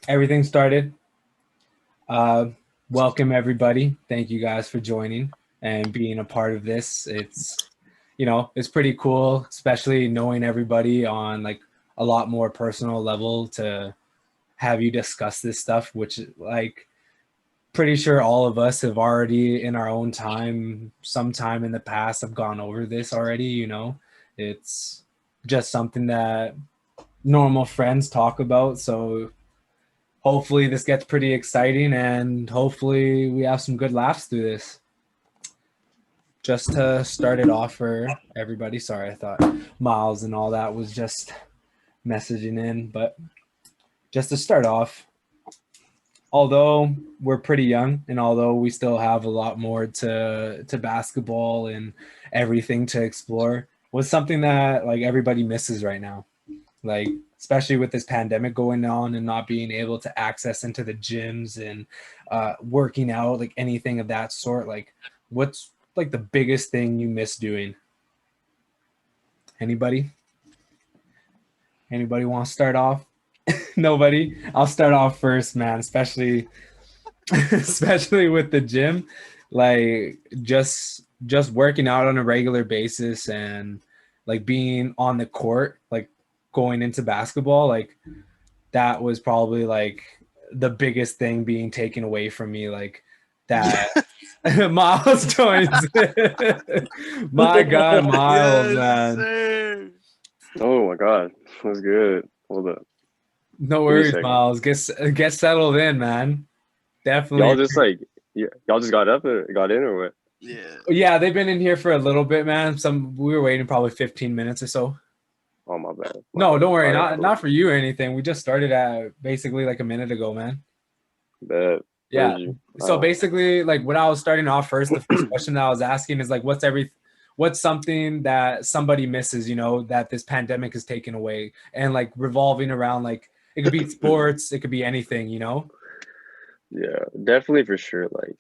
Everything started. Uh, Welcome everybody. Thank you guys for joining and being a part of this. It's pretty cool, especially knowing everybody on like a lot more personal level to have you discuss this stuff, which like pretty sure all of us have already in our own time, sometime in the past have gone over this already. It's just something that normal friends talk about. So hopefully this gets pretty exciting and hopefully we have some good laughs through this. Just to start it off for everybody, sorry, I thought Miles and all that was just messaging in, but just to start off, although we're pretty young and although we still have a lot more to basketball and everything to explore, was something that like everybody misses right now, like especially with this pandemic going on and not being able to access into the gyms and working out, like anything of that sort. Like what's like the biggest thing you miss doing? Anybody want to start off? Nobody. I'll start off first, man, especially especially with the gym, like just working out on a regular basis and like being on the court, like going into basketball, like that was probably like the biggest thing being taken away from me, like that. Miles joins. My God, Miles, Yes, man. sir. Oh my God, that's good. Hold up, No give me a worries, second. Miles. Get settled in, man. Y'all Definitely. just like y'all just got up or got in or what? Yeah. Yeah, they've been in here for a little bit, man. We were waiting probably 15 minutes or so. Oh my bad, my No, bad. don't worry, All right, not cool. for you or anything. We just started at basically like a minute ago, man. Bet. Yeah. Heard you. So basically, like when I was starting off first, the first question that I was asking is like, what's something that somebody misses, that this pandemic has taken away, and like revolving around like it could be sports, it could be anything. Yeah, definitely for sure. Like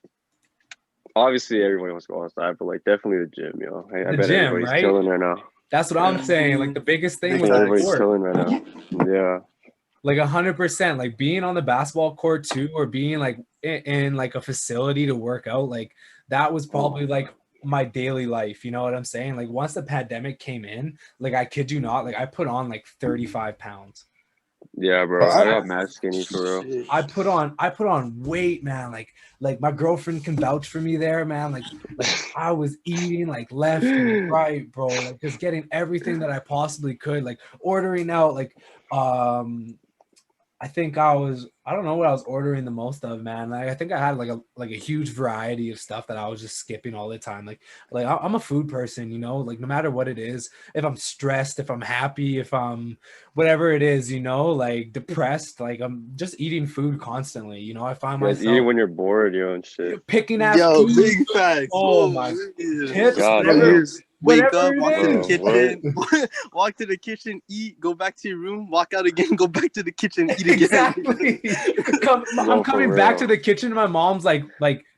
obviously everyone wants to go outside, but like definitely the gym, yo. I The bet gym, everybody's right? chilling right now. That's what I'm saying. Like Mhm. the biggest I thing Big was think the everybody's facts. court. chilling right now. Yeah, Like 100%, like being on the basketball court too, or being like in like a facility to work out, like that was probably like my daily life. You know what I'm saying? Like once the pandemic came in, like I kid you not, like I put on like 35 pounds. yeah, bro. Like I I got mad skinny for real. Shit. I put on weight, man. Like my girlfriend can vouch for me there, man. Like I was eating like left and right, bro. Like just getting everything that I possibly could, like ordering out like um I don't know what I was ordering the most of, man. Like, I think I had like a huge variety of stuff that I was just skipping all the time. Like I'm a food person, like no matter what it is, if I'm stressed, if I'm happy, if I'm whatever it is, like depressed, like I'm just eating food constantly. I find Yeah, eating myself when you're bored, yo, and shit. picking at Yo, food. big facts. Oh Whoa, my yeah. chips, God Bro, whatever, you damn, just wake whatever up, it walk to the bro. is. What? kitchen, walk to the kitchen, eat, go back to your room, walk out again, go back to the kitchen, eat again. Exactly. I'm Yo, for coming back to real. the kitchen. My mom's like,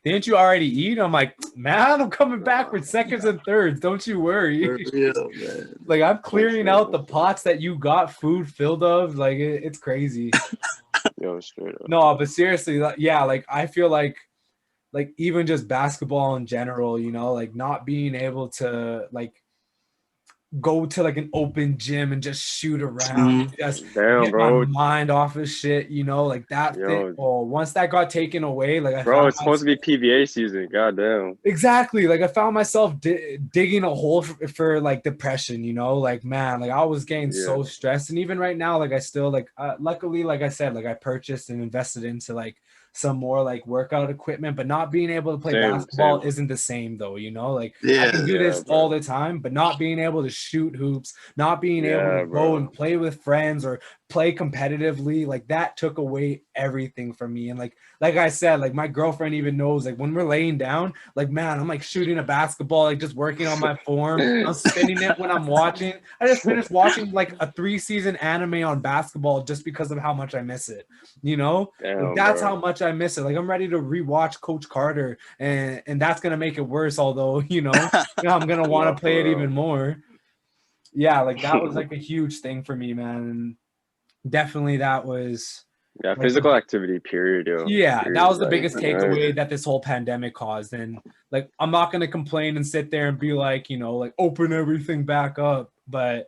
didn't you already eat? I'm like, man, I'm coming back Nah, for seconds and thirds. Don't you worry. For real, man. Like I'm for clearing sure, out for the sure. pots that you got food filled of. Like it's crazy. Yo, straight up. No, but seriously, yeah, like I feel like even just basketball in general, like not being able to like go to like an open gym and just shoot around and Mhm. just Damn, get my bro. mind off of shit, like that thing. Yo, Oh, once that got taken away, like I bro, found it's supposed to be myself PBA season. God damn. exactly like I found myself digging a hole for like depression, like man, like I was getting Yeah. so stressed. And even right now, like I still like luckily, like I said, like I purchased and invested into like some more like workout equipment, but not being able to play Same, basketball same. isn't the same though, like I Yeah. can do Yeah, this all bro. the time, but not being able to shoot hoops, not being able to Yeah, go bro. and play with friends or play competitively, like that took away everything from me. And like I said, like my girlfriend even knows, like when we're laying down, like man, I'm like shooting a basketball, like just working on my form. I'm spinning it when I'm watching. I just finished watching like a 3-season anime on basketball just because of how much I miss it. Like Damn, that's bro. how much I miss it. Like I'm ready to rewatch Coach Carter, and that's gonna make it worse. Although I'm gonna want No, to play it for even more. Yeah, like that was like a huge thing for me, man. And definitely that was Yeah, Like, physical activity, period, yo. yeah, Period. that was the Like, biggest yeah. takeaway that this whole pandemic caused. And like, I'm not gonna complain and sit there and be like, like open everything back up, but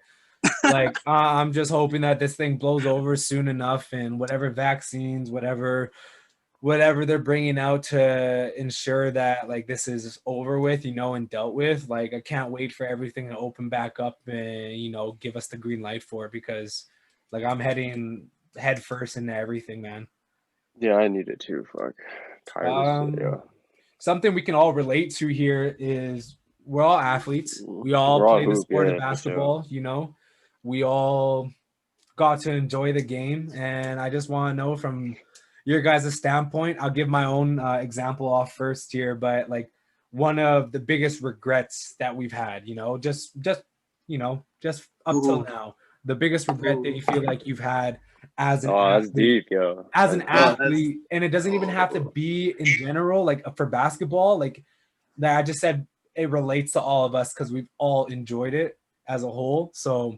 like I'm just hoping that this thing blows over soon enough, and whatever vaccines, whatever they're bringing out to ensure that like this is over with, and dealt with. Like, I can't wait for everything to open back up and give us the green light for it, because like I'm heading head first into everything, man. Yeah, I need it too. Fuck. Tired of this shit, yeah. Something we can all relate to here is we're all athletes. We all We're all play the hoop, sport of yeah, for sure. basketball. We all got to enjoy the game, and I just want to know from your guys' standpoint. I'll give my own example off first here, but like one of the biggest regrets that we've had, just up till Ooh. now, the biggest regret that you feel like you've had as an Oh, that's athlete, deep, yo. as an That's Oh, deep. athlete, and it doesn't even have to be in general, like for basketball, like that I just said, it relates to all of us because we've all enjoyed it as a whole. So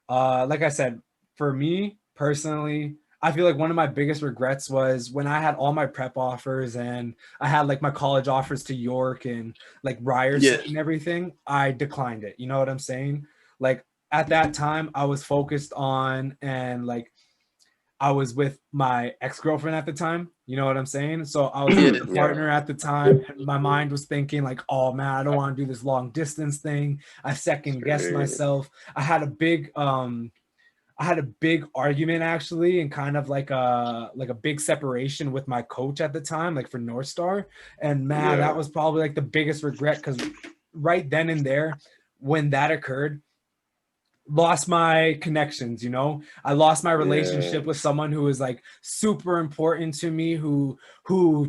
like I said, for me personally, I feel like one of my biggest regrets was when I had all my prep offers and I had like my college offers to York and like Ryerson yeah. and everything. I declined it. You know what I'm saying? Like at that time, I was focused on, and like I was with my ex-girlfriend at the time. You know what I'm saying? So I was with Yeah. a Yeah. partner at the time. And my mind was thinking like, oh man, I don't want to do this long distance thing. I second guessed Straight. myself. I had a big argument actually, and kind of like a big separation with my coach at the time, like for North Star. And man, Yeah. that was probably like the biggest regret, because right then and there, when that occurred, lost my connections. I lost my Yeah. relationship with someone who was like super important to me, who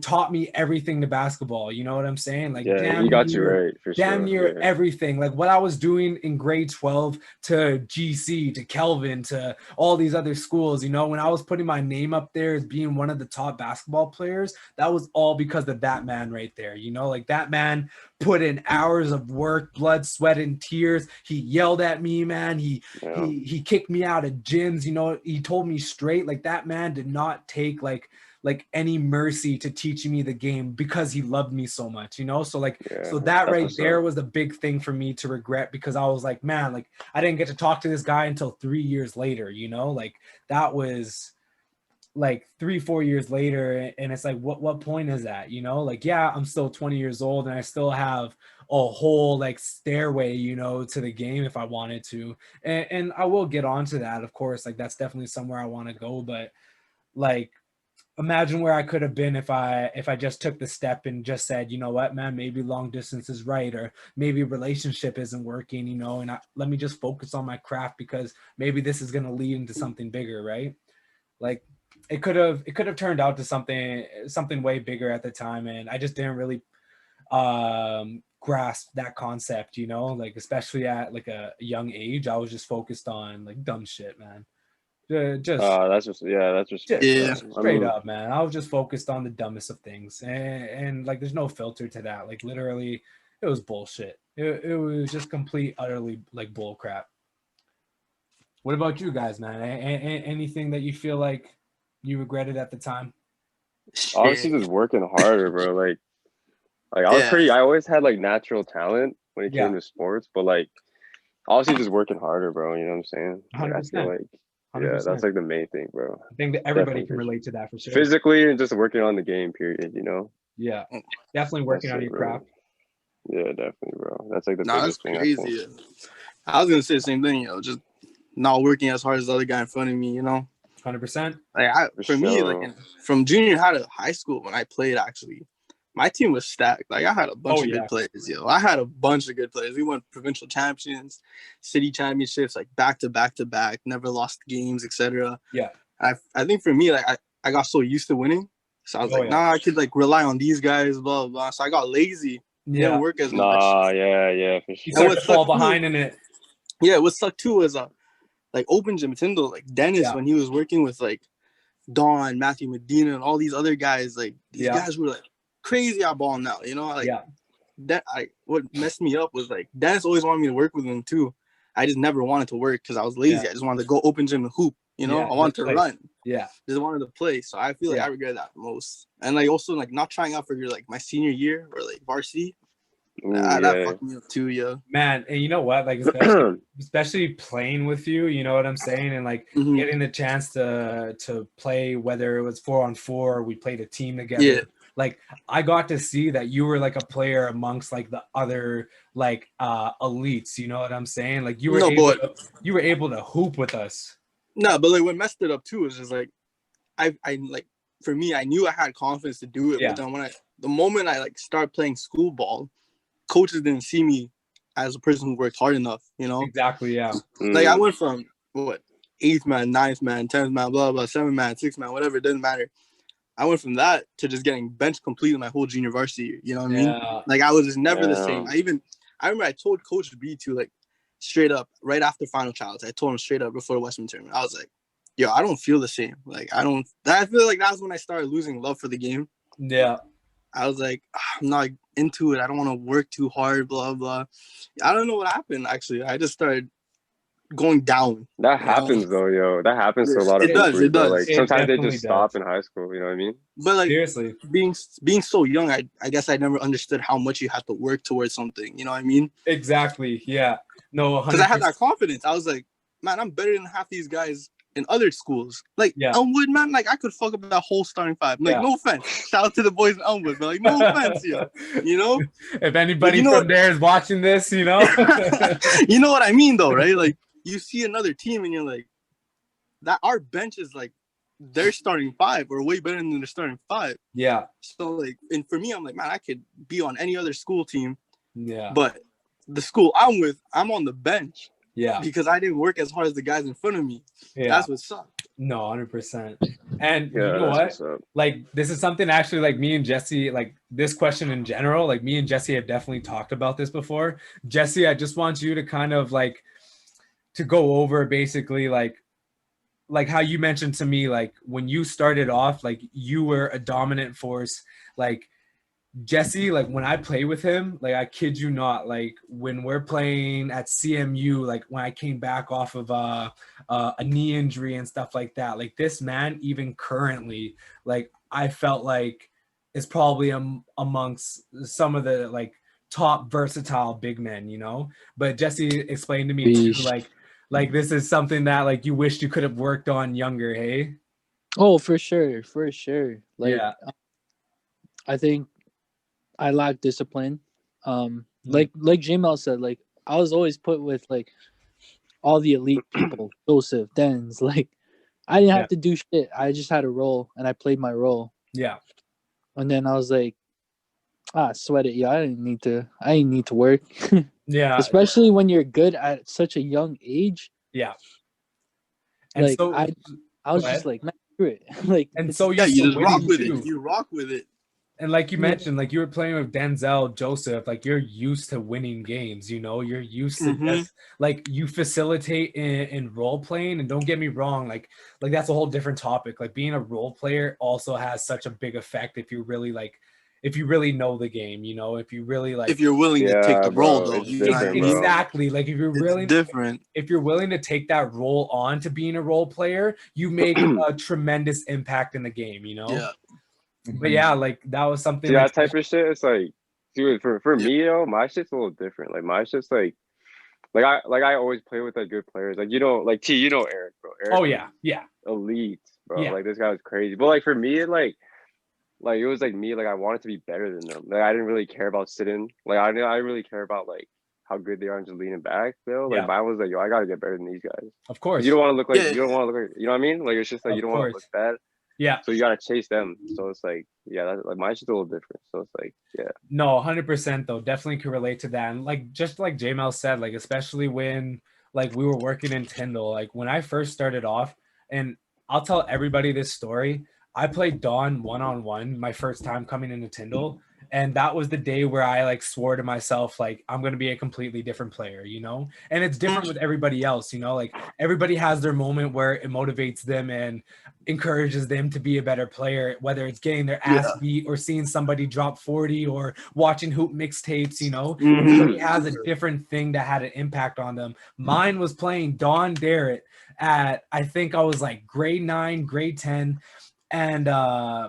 taught me everything to basketball. You know what I'm saying? Like Yeah, he got you right, for damn sure. near Yeah. everything, like what I was doing in grade 12 to GC to Kelvin to all these other schools. When I was putting my name up there as being one of the top basketball players, that was all because of that man right there. Like that man put in hours of work, blood, sweat, and tears. He yelled at me, man. Yeah. He kicked me out of gyms. He told me straight, like that man did not take like any mercy to teaching me the game, because he loved me so much. So like, Yeah. so that That's right what's there up. was a big thing for me to regret, because I was like, man, like I didn't get to talk to this guy until 3 years later. Like that was like 3-4 years later, and it's like, what point is that? Like, yeah, I'm still 20 years old and I still have a whole like stairway to the game if I wanted to, and I will get onto that, of course. Like that's definitely somewhere I want to go, but like imagine where I could have been if I just took the step and just said, you know what, man, maybe long distance is right, or maybe relationship isn't working, and let me just focus on my craft, because maybe this is going to lead into something bigger, right? Like it could have turned out to something way bigger at the time, and I just didn't really grasp that concept, like especially at like a young age. I was just focused on like dumb shit, man. Just That's respect, just, Yeah. bro. just I straight mean, up, man. I was just focused on the dumbest of things, and like there's no filter to that. Like literally, it was bullshit. It was just complete, utterly like bull crap. What about you guys, man? Anything that you feel like you regretted at the time? obviously Shit. just working harder, bro. Like Yeah. I always had like natural talent when it came Yeah, to sports, but like obviously just working harder, bro. You know what I'm saying? Like I feel 100%, like, yeah, that's 100%. like the main thing, bro. I think that everybody Definitely can for sure. relate to that for sure. Physically and just working on the game, period, you know? Yeah, definitely working That's on it, your bro. craft. Yeah, definitely, bro. That's like the Nah, that's biggest thing I think. crazy. I was gonna say the same thing, just not working as hard as the other guy in front of me, 100%. Like For for me, like sure. from junior high to high school when I played, actually, my team was stacked. Like I had a bunch Oh of yeah, good players, I had a bunch of good players. We won provincial champions, city championships, like back to back to back. Never lost games, etc. yeah. I think for me, like I got so used to winning, so I was Oh like, yeah, nah, I could like rely on these guys, blah blah blah. So I got lazy, didn't yeah. work as much. Nah, yeah, for You And sure. start what to fall sucked too, behind in it. yeah, what sucked too was like open gym Tyndall, like Dennis Yeah, when he was working with like Don, Matthew Medina, and all these other guys. Like these yeah, guys were like crazy at ball now, like yeah, that. What messed me up was Dennis always wanted me to work with him too. I just never wanted to work because I was lazy. yeah, I just wanted to go open gym and hoop. You know, Yeah, I wanted to like, run. yeah, Just wanted to play. So I feel like I regret that the most. And like also like not trying out for like my senior year or like varsity. That fucked me up too, yo. man. And you know what? Like especially playing with you, you know what I'm saying, and like getting the chance to play, whether it was 4-on-4 or we played a team together. Yeah. Like I got to see that you were like a player amongst like the other like elites. You know what I'm saying? Like you were able to hoop with us. No, but like what messed it up too is just like I like for me, I knew I had confidence to do it, but then the moment I like start playing school ball, coaches didn't see me as a person who worked hard enough, you know? Exactly, yeah. Like I went from what 8th man, 9th man, 10th man, blah blah, 7th man, 6th man, whatever, it doesn't matter. I went from that to just getting bench completely my whole junior varsity year. You know what I mean? Like I was just never the same. I remember I told Coach B to like straight up right after final trials. I told him straight up before the Western tournament. I was like, yo, I don't feel the same. Like I feel like that's when I started losing love for the game. Yeah. I was like, I'm not into it. I don't want to work too hard, blah, blah. I don't know what happened, actually. I just started going down. That happens, though, yo. That happens to a lot of people. It does. Like, sometimes they just stop in high school, you know what I mean? But, like, seriously, being so young, I guess I never understood how much you have to work towards something. You know what I mean? Exactly, yeah. No, because I had that confidence. I was like, man, I'm better than half these guys in other schools. Like Elmwood, man, like I could fuck up that whole starting five. Like, no offense. Shout out to the boys in Elmwood, but like no offense, yo. You know? If anybody from there is watching this, you know. You know what I mean though, right? Like you see another team and you're like, that our bench is like their starting five or way better than their starting five. Yeah. So like, and for me, I'm like, man, I could be on any other school team. Yeah. But the school I'm with, I'm on the bench. Yeah. Because I didn't work as hard as the guys in front of me. Yeah. That's what sucked. No, 100%. And you know what? Like, this is something actually, like, me and Jesse, like, this question in general, like, me and Jesse have definitely talked about this before. Jesse, I just want you to kind of, like, to go over basically, like how you mentioned to me, like, when you started off, like, you were a dominant force, like, Jesse, like when I play with him, like I kid you not, like when we're playing at CMU, like when I came back off of a knee injury and stuff like that, like this man, even currently, like I felt like is probably amongst some of the like top versatile big men, you know. But Jesse explained to me too, like this is something that like you wished you could have worked on younger, hey? Oh, for sure. Like, I think I lack discipline. Like J-Mel said, like I was always put with like all the elite people, Joseph, Denz. Like I didn't have to do shit. I just had a role and I played my role. Yeah. And then I was like, sweat it. Yeah, I didn't need to work. Yeah. Especially when you're good at such a young age. Yeah. And like so, I was just like, man, screw it. Like, and so you just rock with it. You rock with it. And like you mentioned, like you were playing with Denzel, Joseph, like you're used to winning games, you know, you're used to just, like you facilitate in role playing. And don't get me wrong, like that's a whole different topic. Like being a role player also has such a big effect if you really know the game, you know, if you really like, if you're willing to take the role though, exactly. Like if you're really different, if you're willing to take that role on to being a role player, you make a tremendous impact in the game, you know? Yeah. But yeah, like that was something. That type of shit. It's like, dude, for me, yo, my shit's a little different. Like my shit's like I always play with like good players. Like you know, like T, you know Eric, bro. Eric elite, bro. Yeah. Like this guy was crazy. But like for me, like it was like me. Like I wanted to be better than them. Like I didn't really care about sitting. Like I really care about like how good they are and just leaning back. Though, like mine was like, yo, I gotta get better than these guys. Of course, you don't want to look like you don't want to look like, you know what I mean? Like it's just like you don't want to look bad. Yeah. So you gotta chase them. So it's like, that's like mine's just a little different. So it's like, No, 100% though. Definitely can relate to that. And like just like J-Mel said, like especially when like we were working in Tyndall, like when I first started off, and I'll tell everybody this story. I played Dawn 1-on-1 my first time coming into Tyndall. And that was the day where I like swore to myself, like, I'm going to be a completely different player, you know? And it's different with everybody else, you know, like everybody has their moment where it motivates them and encourages them to be a better player, whether it's getting their ass beat or seeing somebody drop 40 or watching hoop mixtapes, you know, everybody has a different thing that had an impact on them. Mine was playing Don Derritt at, I think I was like grade 9, grade 10. And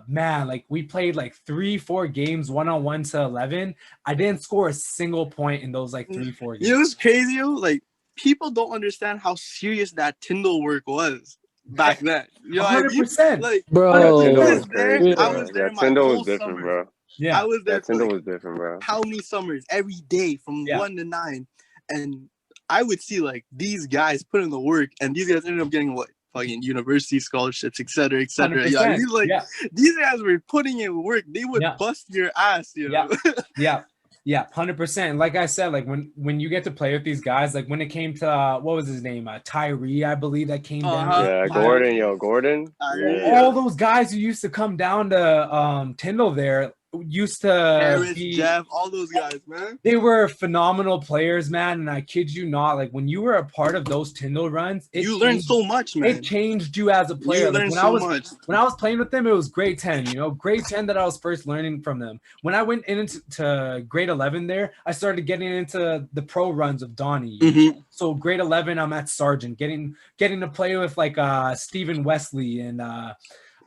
man, like we played like 3-4 games 1-on-1 to 11. I didn't score a single point in those like 3-4 games. You know what's crazy, yo? Like people don't understand how serious that Tyndall work was back then. You know, 100%. Like, bro, I was there that my Tyndall whole was different, summer. bro. Yeah, I was there. That Tyndall was different, bro. How many summers? Every day from 1 to 9, and I would see like these guys put in the work, and these guys ended up getting what? Fucking university scholarships, etc., etc. Yeah, I mean, like these guys were putting in work. They would bust your ass, you know. Yeah, 100%. Like I said, like when you get to play with these guys, like when it came to what was his name, Tyree, I believe that came down. Yeah, Gordon. All those guys who used to come down to Tyndall there used to Harris, Jeff, all those guys, man. They were phenomenal players, man. And I kid you not, like when you were a part of those Tyndall runs, you learned so much, man. It changed you as a player. You learned so much. When I was playing with them, it was grade 10, you know, grade 10 that I was first learning from them. When I went into grade 11 there, I started getting into the pro runs of Donnie. Mm-hmm. So grade 11, I'm at Sergeant, getting to play with like Stephen Wesley and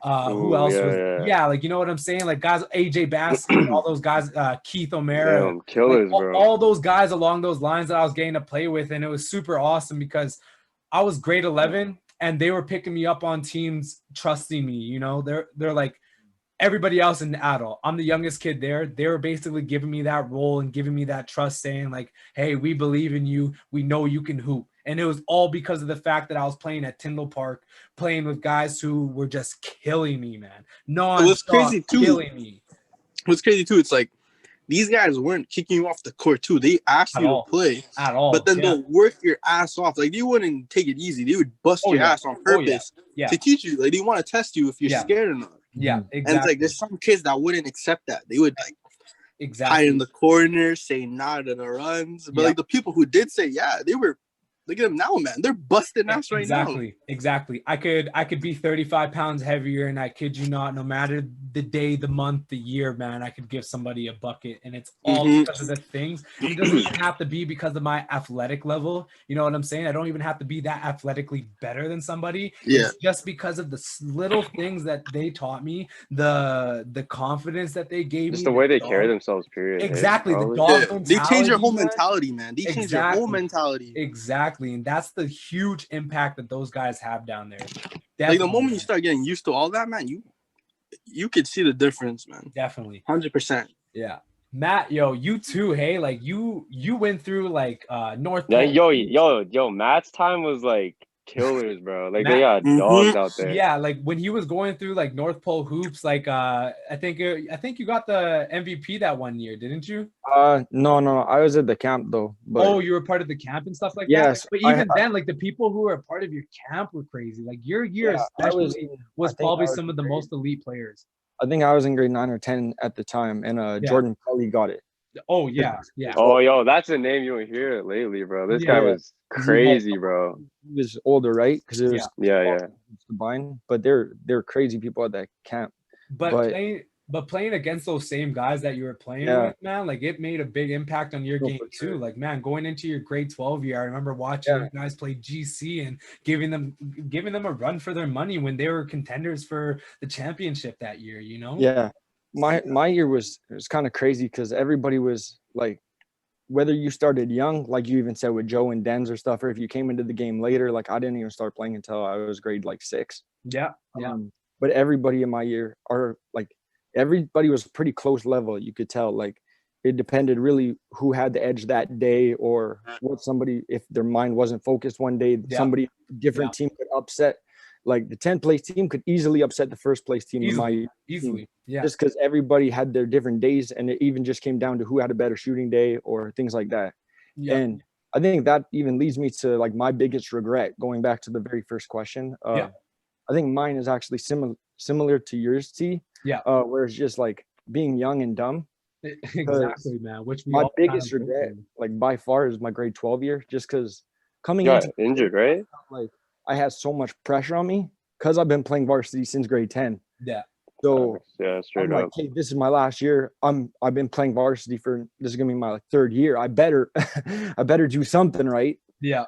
who else was like, you know what I'm saying, like guys, AJ Bassett, all those guys, Keith O'Mara, killers, like, bro. all those guys along those lines that I was getting to play with, and it was super awesome because I was grade 11 and they were picking me up on teams, trusting me, you know. They're like everybody else in the adult. I'm the youngest kid there. They were basically giving me that role and giving me that trust, saying like, hey, we believe in you, we know you can hoop. And it was all because of the fact that I was playing at Tyndall Park, playing with guys who were just killing me, man. What's crazy too, killing me. What's crazy too, it's like these guys weren't kicking you off the court too. They asked you to play at all, but then they'll work your ass off. Like they wouldn't take it easy. They would bust your ass on purpose to teach you. Like they want to test you if you're scared or not. Yeah, exactly. And it's like there's some kids that wouldn't accept that. They would like hide in the corner, say nah to the runs. But like the people who did say they were. Look at them now, man. They're busting ass right now. Exactly. I could be 35 pounds heavier, and I kid you not, no matter the day, the month, the year, man, I could give somebody a bucket, and it's all because of the things. It doesn't even have to be because of my athletic level. You know what I'm saying? I don't even have to be that athletically better than somebody. Yeah. It's just because of the little things that they taught me, the confidence that they gave me. Just the way they carry themselves, period. Exactly. The dog mentality. They change your whole mentality, man. They change your whole mentality. Exactly. And that's the huge impact that those guys have down there. Definitely. Like the moment you start getting used to all that, man, you could see the difference, man. Definitely. 100%. Yeah. Matt, yo, you too, hey? Like you went through like North Pole. Yo, Matt's time was like killers, bro. Like they got dogs out there. Yeah, like when he was going through like North Pole hoops, like I think you got the MVP that one year, didn't you? No, I was at the camp though. But you were part of the camp and stuff like that. Yes, but even then, like the people who were a part of your camp were crazy. Like your year especially was probably some of the most elite players. I think I was in grade 9 or 10 at the time, and Jordan Kelly got it. Oh yeah. Oh yo, that's a name you don't hear lately, bro. This guy was crazy, bro. He was older, right? Because it was yeah combined, but they're crazy people at that camp. But playing against those same guys that you were playing with, man, like it made a big impact on your game too. Like, man, going into your grade 12 year, I remember watching you guys play GC and giving them a run for their money when they were contenders for the championship that year, you know? Yeah. My year was kind of crazy because everybody was like, whether you started young, like you even said with Joe and Denz or stuff, or if you came into the game later, like I didn't even start playing until I was grade like 6. Yeah. But everybody in my year everybody was pretty close level. You could tell, like it depended really who had the edge that day, or what somebody, if their mind wasn't focused one day, somebody different team could upset. Like the 10th place team could easily upset the first place team in my easily. Yeah. Just because everybody had their different days, and it even just came down to who had a better shooting day or things like that. Yeah. And I think that even leads me to like my biggest regret, going back to the very first question. I think mine is actually similar to yours, T. Yeah. Where it's just like being young and dumb. Exactly, man. Which my biggest regret, like by far, is my grade 12 year, just because coming into injured, right? Like I had so much pressure on me because I've been playing varsity since grade 10. Yeah. So straight up. Like, hey, this is my last year. I've been playing varsity this is gonna be my 3rd year. I better do something right. Yeah.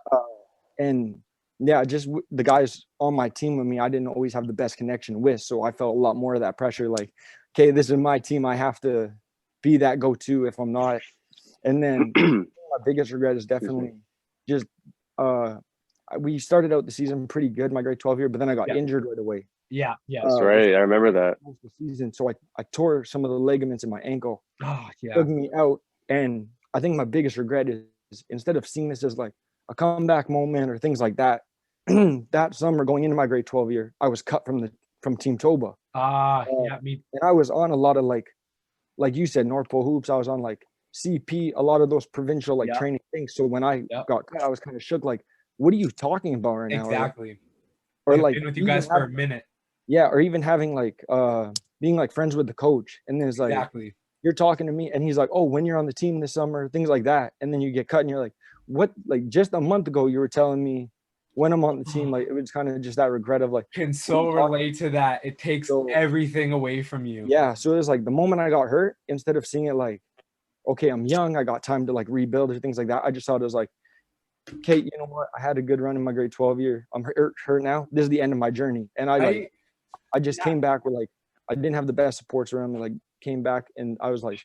And yeah, just the guys on my team with me, I didn't always have the best connection with. So I felt a lot more of that pressure. Like, okay, this is my team. I have to be that go-to if I'm not. And then my biggest regret is definitely just we started out the season pretty good, my grade 12 year, but then I got injured right away. Yeah. That's right. I remember that. The season. So I tore some of the ligaments in my ankle. Oh, yeah. Took me out. And I think my biggest regret is instead of seeing this as like a comeback moment or things like that, that summer going into my grade 12 year, I was cut from Team Toba. Yeah, me. And I was on a lot of like you said, North Pole hoops. I was on like CP, a lot of those provincial like training things. So when I got cut, I was kind of shook. Like, what are you talking about right now? Exactly. Or like been with you guys for a minute. Yeah, or even having like being like friends with the coach, and then it's like you're talking to me, and he's like, "Oh, when you're on the team this summer, things like that," and then you get cut, and you're like, "What?" Like just a month ago, you were telling me when I'm on the team. Like it was kind of just that regret of like. Can so relate to that. It takes everything away from you. Yeah, so it was like the moment I got hurt, instead of seeing it like, okay, I'm young, I got time to like rebuild or things like that. I just thought it was like, okay, you know what? I had a good run in my grade 12 year. I'm hurt now. This is the end of my journey, and I just came back with like, I didn't have the best supports around me, like came back and I was like,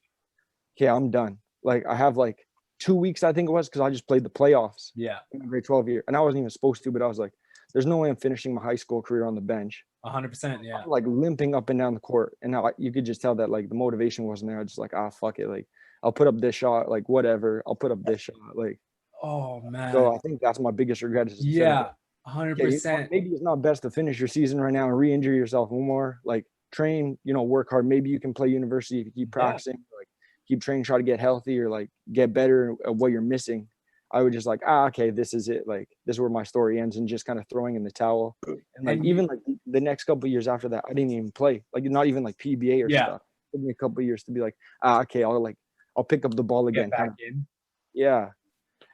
okay, I'm done. Like I have like 2 weeks, I think it was, because I just played the playoffs in my grade 12 year. And I wasn't even supposed to, but I was like, there's no way I'm finishing my high school career on the bench. 100%, yeah. I'm like limping up and down the court. And now you could just tell that like the motivation wasn't there. I was just like, fuck it. Like I'll put up this shot, like whatever. I'll put up this shot. Like, oh man. So I think that's my biggest regret. Is 100%. Maybe it's not best to finish your season right now and re-injure yourself more. Like train, work hard. Maybe you can play university if you keep practicing, like keep training, try to get healthy or like get better at what you're missing. I would just like, okay, this is it. Like this is where my story ends, and just kind of throwing in the towel. And like even like the next couple of years after that, I didn't even play. Like not even like PBA or stuff. It took me a couple of years to be like, okay, I'll pick up the ball again. Get back in. Yeah.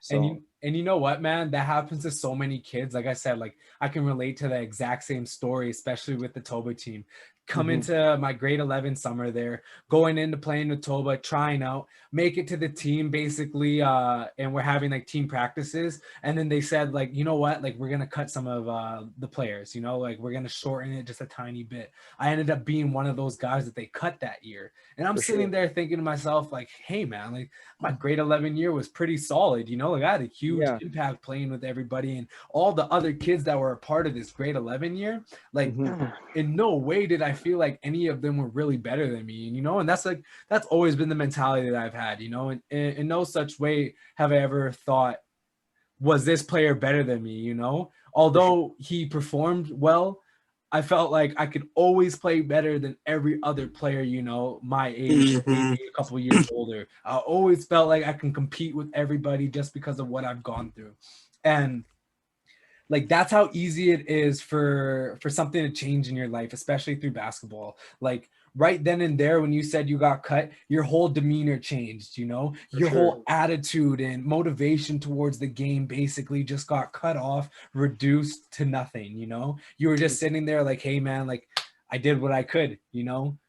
So. And you know what, man? That happens to so many kids. Like I said, like I can relate to the exact same story, especially with the Toba team. Come into my grade 11 summer there, going into playing with Toba, trying out, make it to the team basically, and we're having like team practices. And then they said like, you know what, like we're gonna cut some of the players, like we're gonna shorten it just a tiny bit. I ended up being one of those guys that they cut that year. And I'm sitting there thinking to myself like, hey man, like my grade 11 year was pretty solid, like I had a huge impact playing with everybody, and all the other kids that were a part of this grade 11 year, like in no way did I feel like any of them were really better than me. And that's always been the mentality that I've had, and in no such way have I ever thought, was this player better than me? Although he performed well, I felt like I could always play better than every other player, my age, maybe a couple of years older. I always felt like I can compete with everybody just because of what I've gone through. And like, that's how easy it is for something to change in your life, especially through basketball. Like right then and there, when you said you got cut, your whole demeanor changed, your whole attitude and motivation towards the game basically just got cut off, reduced to nothing. You were just sitting there like, hey man, like I did what I could,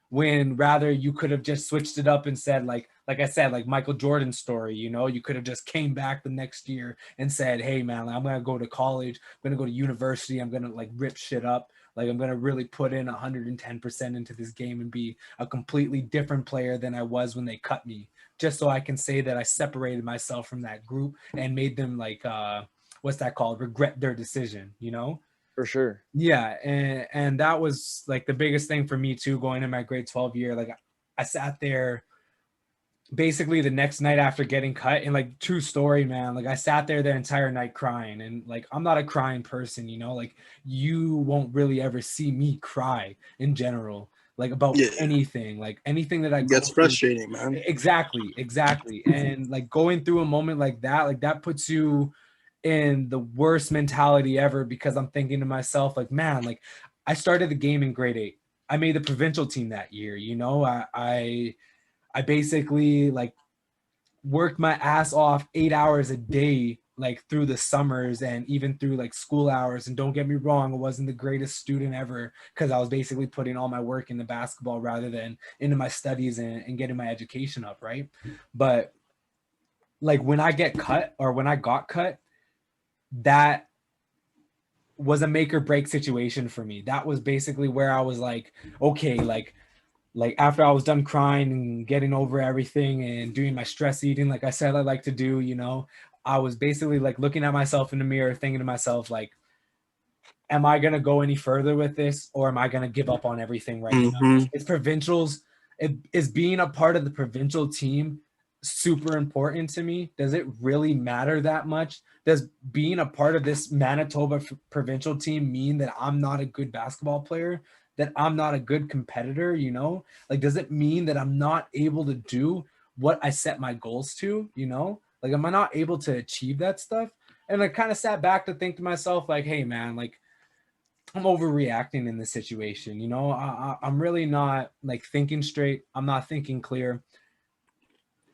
when rather you could have just switched it up and said like I said, like Michael Jordan's story, you could have just came back the next year and said, hey man, I'm going to go to college, I'm going to go to university, I'm going to like rip shit up. Like I'm going to really put in 110% into this game and be a completely different player than I was when they cut me, just so I can say that I separated myself from that group and made them like, what's that called? Regret their decision, For sure. Yeah. And that was like the biggest thing for me too, going in my grade 12 year. Like I sat there basically the next night after getting cut, and like true story, man, like I sat there the entire night crying, and like I'm not a crying person, like you won't really ever see me cry in general, like about anything, like anything that I gets frustrating, man. Exactly. And like going through a moment like that puts you in the worst mentality ever, because I'm thinking to myself like, man, like I started the game in grade 8. I made the provincial team that year, I basically like worked my ass off 8 hours a day, like through the summers and even through like school hours. And don't get me wrong, I wasn't the greatest student ever, because I was basically putting all my work into basketball rather than into my studies and getting my education up, right? But like when I got cut, that was a make or break situation for me. That was basically where I was like, okay, like after I was done crying and getting over everything and doing my stress eating, like I said, I like to do, you know, I was basically like looking at myself in the mirror, thinking to myself, like, am I going to go any further with this, or am I going to give up on everything right now? It's provincials. Is being a part of the provincial team super important to me? Does it really matter that much? Does being a part of this Manitoba provincial team mean that I'm not a good basketball player, that I'm not a good competitor, you know? Like, does it mean that I'm not able to do what I set my goals to, you know? Like, am I not able to achieve that stuff? And I kind of sat back to think to myself, like, hey, man, like, I'm overreacting in this situation. You know, I'm really not like thinking straight. I'm not thinking clear.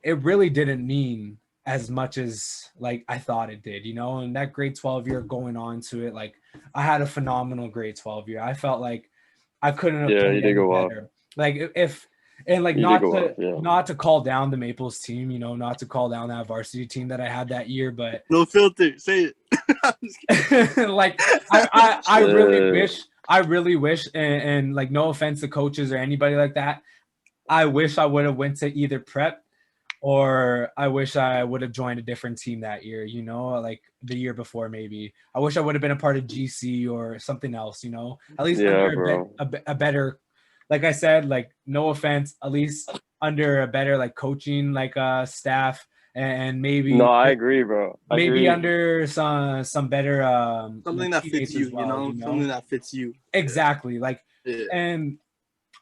It really didn't mean as much as like I thought it did, you know, and that grade 12 year going on to it, like I had a phenomenal grade 12 year. I felt like I couldn't have played any better. Like if and like not to call down the Maples team, you know, not to call down that varsity team that I had that year, but no filter, say it. Like I really wish and like no offense to coaches or anybody like that, I wish I would have went to either prep or I wish I would have joined a different team that year, you know, like the year before maybe. I wish I would have been a part of GC or something else, you know, at least under a better, like I said, like no offense, at least under a better like coaching like staff. And maybe I agree, bro. Under some better something that fits you, well, you know, something that fits you. Exactly. Like and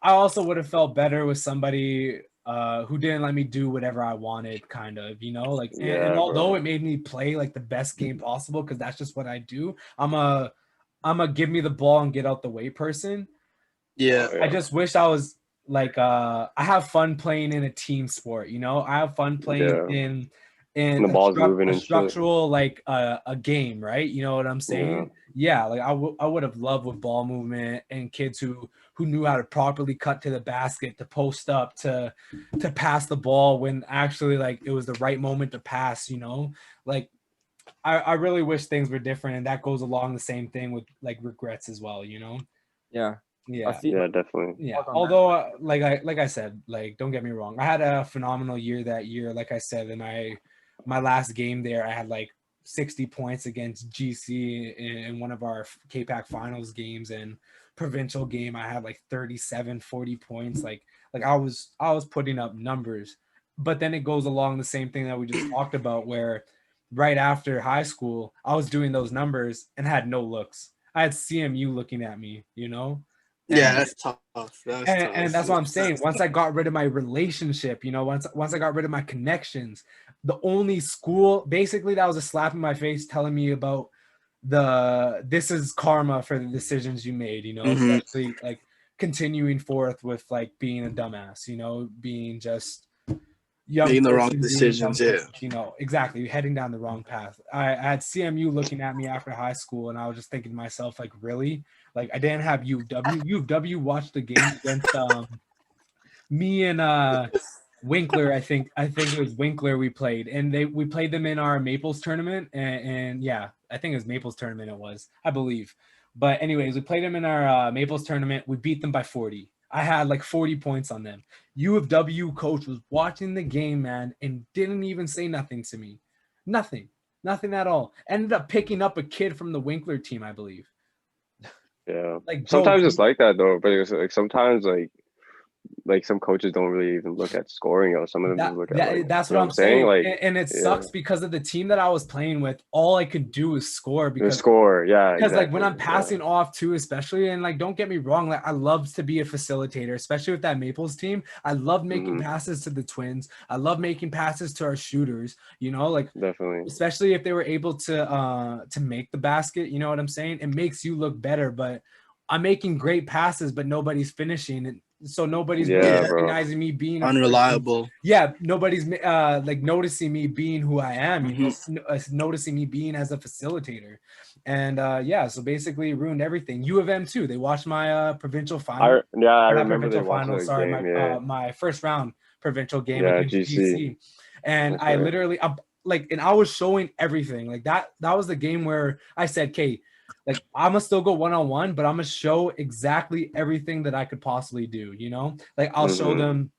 I also would have felt better with somebody who didn't let me do whatever I wanted, kind of, you know, like and although it made me play like the best game possible, because that's just what I do. I'm a give me the ball and get out the way person. Yeah. I just wish I was like I have fun playing in a team sport, you know. I have fun playing in the ball's moving a and structural like a game, right? You know what I'm saying? Yeah, like I would have loved with ball movement and kids who knew how to properly cut to the basket, to post up, to pass the ball when actually like it was the right moment to pass, you know. Like I really wish things were different, and that goes along the same thing with like regrets as well, you know. Yeah, definitely. Yeah, although like I said, like don't get me wrong, I had a phenomenal year that year. Like I said, in my last game there, I had like 60 points against GC in one of our K-Pac finals games, and provincial game I had like 37 40 points. Like I was putting up numbers. But then it goes along the same thing that we just talked about, where right after high school I was doing those numbers and had no looks. I had CMU looking at me, you know. Yeah, that's tough. And that's what I'm saying. Once I got rid of my relationship, you know, once I got rid of my connections, the only school basically that was a slap in my face telling me about this is karma for the decisions you made, you know, especially like continuing forth with like being a dumbass, you know, being just making the wrong decisions, you know, exactly, heading down the wrong path. I had CMU looking at me after high school, and I was just thinking to myself, like, really? Like, I didn't have UW watched the game against me and Winkler. I think it was Winkler we played, and we played them in our Maples tournament, and yeah, I think it was Maples tournament. It was, I believe. But anyways, we played them in our Maples tournament. We beat them by 40. I had like 40 points on them. U of W coach was watching the game, man, and didn't even say nothing to me. Nothing at all. Ended up picking up a kid from the Winkler team, I believe. Yeah. Like sometimes it's like that though, but it's like sometimes like some coaches don't really even look at scoring, or some of them just look at like, that's what I'm saying. Like, and it sucks because of the team that I was playing with, all I could do is score because like when I'm passing off too, especially, and like don't get me wrong, like I love to be a facilitator, especially with that Maples team. I love making passes to the Twins. I love making passes to our shooters, you know, like definitely, especially if they were able to make the basket, you know what I'm saying? It makes you look better, but I'm making great passes, but nobody's finishing, and so nobody's really recognizing me being unreliable. Nobody's like noticing me being who I am, you know, noticing me being as a facilitator. And so basically it ruined everything. U of M too. They watched my provincial final. I remember they watched the game, my first round provincial game against GC. And I literally and I was showing everything. Like that was the game where I said, "Okay, like I'm gonna still go one-on-one, but I'm gonna show exactly everything that I could possibly do, you know? Like I'll show them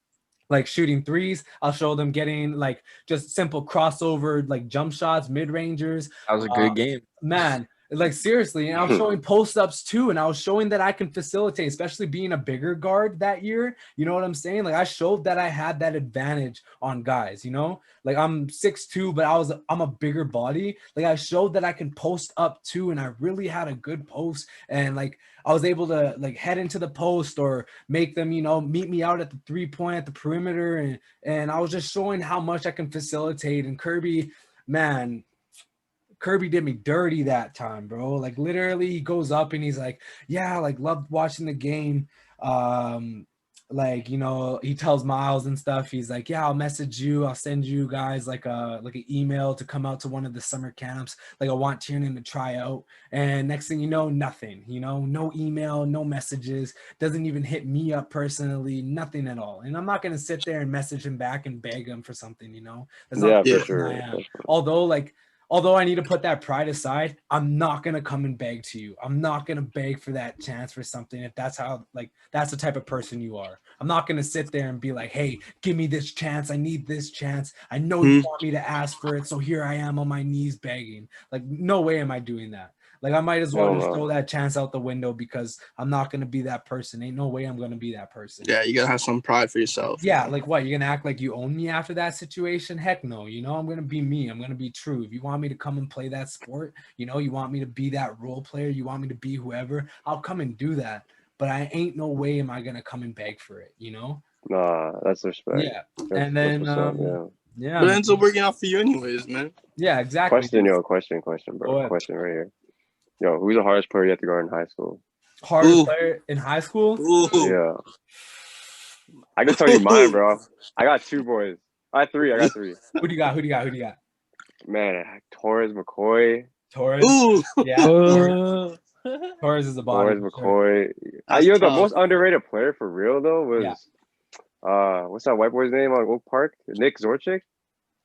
like shooting threes. I'll show them getting like just simple crossover, like jump shots, mid-rangers. That was a good game. Man, like seriously, and I was showing post-ups too, and I was showing that I can facilitate, especially being a bigger guard that year. You know what I'm saying? Like I showed that I had that advantage on guys, you know? Like I'm 6'2", but I'm a bigger body. Like I showed that I can post up too, and I really had a good post, and like I was able to like head into the post or make them, you know, meet me out at the 3-point at the perimeter, and I was just showing how much I can facilitate. And Kirby, man, Kirby did me dirty that time, bro. Like literally he goes up and he's like, yeah, like loved watching the game. Like, you know, he tells Miles and stuff. He's like, yeah, I'll message you. I'll send you guys like an email to come out to one of the summer camps. Like I want Tiernan to try out. And next thing you know, nothing, you know, no email, no messages, doesn't even hit me up personally, nothing at all. And I'm not going to sit there and message him back and beg him for something, you know, that's not for sure. I am. Although I need to put that pride aside, I'm not going to come and beg to you. I'm not going to beg for that chance for something if that's how, like, that's the type of person you are. I'm not going to sit there and be like, hey, give me this chance. I need this chance. I know you want me to ask for it, so here I am on my knees begging. Like, no way am I doing that. Like, I might as well just throw that chance out the window because I'm not going to be that person. Ain't no way I'm going to be that person. Yeah, you got to have some pride for yourself. Yeah, like what? You're going to act like you own me after that situation? Heck no. You know, I'm going to be me. I'm going to be true. If you want me to come and play that sport, you know, you want me to be that role player, you want me to be whoever, I'll come and do that. But I ain't no way am I going to come and beg for it, you know? Nah, that's respect. Yeah. And then, yeah. But it ends up working out for you anyways, man. Yeah, exactly. Question, bro. Question right here. Yo, who's the hardest player you have to guard in high school? Hardest player in high school? Yeah. I can tell you mine, bro. I got 2 boys. I got 3. Who do you got? Man, Torres McCoy. Torres? Yeah. Torres is a body. Torres McCoy. You're the most underrated player for real, though, was, what's that white boy's name on Oak Park? Nick Zorchik?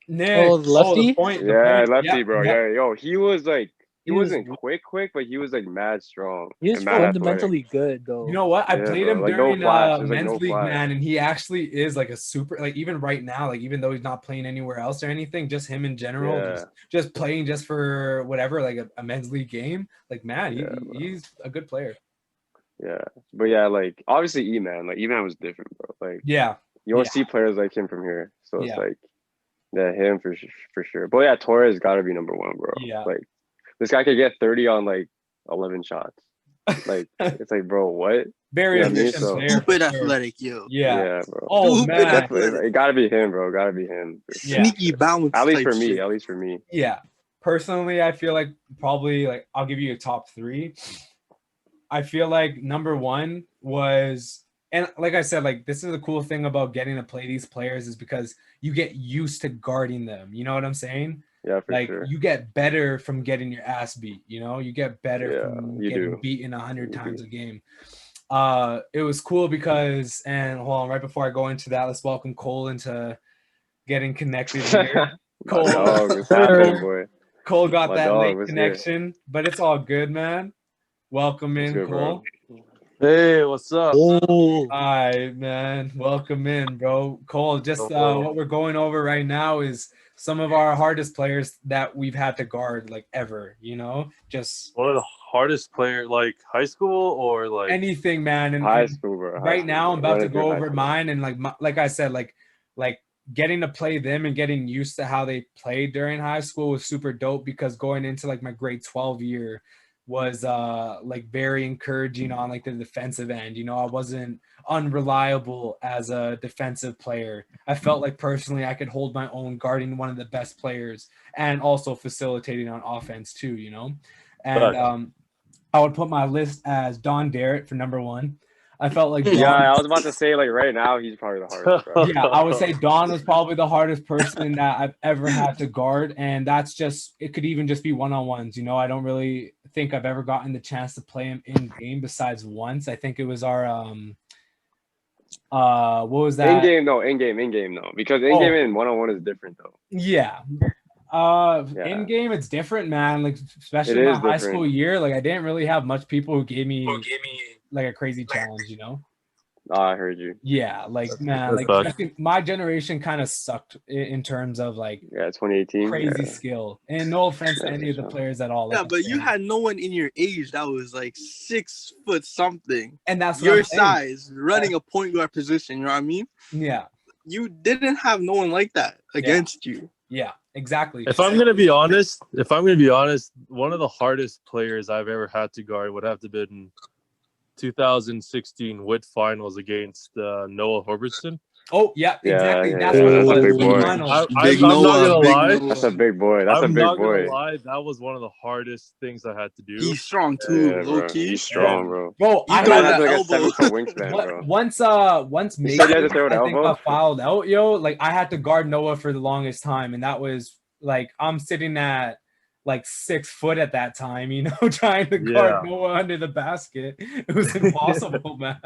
Nick. Oh, lefty? Lefty, bro. Yeah, yo, he was like, he wasn't quick, but he was like mad strong. He was fundamentally good, though. You know what? I played him like during men's league, man, and he actually is like a super. Like even right now, like even though he's not playing anywhere else or anything, just him in general, just playing just for whatever, like a men's league game. Like man, he's a good player. Yeah, but yeah, like obviously E-Man, like E-Man was different, bro. Like you don't see players like him from here, so it's like him for sure. But yeah, Torres got to be number 1, bro. Yeah, like. This guy could get 30 on like 11 shots. Like it's like, bro, what? Very efficient player. Stupid athletic, yo. Yeah, bro. Oh man, it gotta be him, bro. Gotta be him. Sneaky bounce. At least for me. Yeah. Personally, I feel like probably like I'll give you a top 3. I feel like number 1 was, and like I said, like this is the cool thing about getting to play these players is because you get used to guarding them. You know what I'm saying? Yeah, for like sure. You get better from getting your ass beat, you know, you get better from getting beaten 100 times a game. It was cool because, and hold on, right before I go into that, let's welcome Cole into getting connected here. Cole, Cole got that late connection, but it's all good, man. Welcome in, Cole. Bro. Hey, what's up? All right, man. Welcome in, bro. Cole, just what we're going over right now is some of our hardest players that we've had to guard like ever, you know, just one of the hardest player, like high school or like anything, man. And high school, bro. Right now I'm about to go over mine, and like I said, like getting to play them and getting used to how they played during high school was super dope, because going into like my grade 12 year was like very encouraging on like the defensive end. You know, I wasn't unreliable as a defensive player. I felt like personally I could hold my own guarding one of the best players and also facilitating on offense too, you know. And I would put my list as Don Derritt for number 1. I felt like Don, I was about to say like right now he's probably the hardest, bro. Yeah, I would say Don was probably the hardest person that I've ever had to guard, and that's just, it could even just be one-on-ones, you know. I don't really think I've ever gotten the chance to play him in game besides once. I think it was our what was that? In game no, because in game and one-on-one is different though. Yeah. In game, it's different, man. Like especially my high school year, like I didn't really have much people who gave me like a crazy challenge, you know. Oh, I heard you. Yeah, like man, like my generation kind of sucked in terms of like 2018 crazy skill. And no offense to any of the players at all. Yeah, but you had no one in your age that was like 6 foot something, and that's your size running a point guard position. You know what I mean? Yeah. You didn't have no one like that against you. Yeah, exactly. If I'm gonna be honest, one of the hardest players I've ever had to guard would have to have been 2016 WIT finals against Noah Horbertson. Oh yeah, exactly. Yeah, that's what a big boy. I'm not gonna lie. That's a big boy. I'm not gonna lie. That was one of the hardest things I had to do. He's strong too, low key. He's strong, bro. Bro, I had like a 7-foot wingspan, bro. Once Mason, I think got fouled out, like I had to guard Noah for the longest time, and that was like I'm sitting at like 6 foot at that time, you know, trying to guard Noah under the basket. It was impossible, man.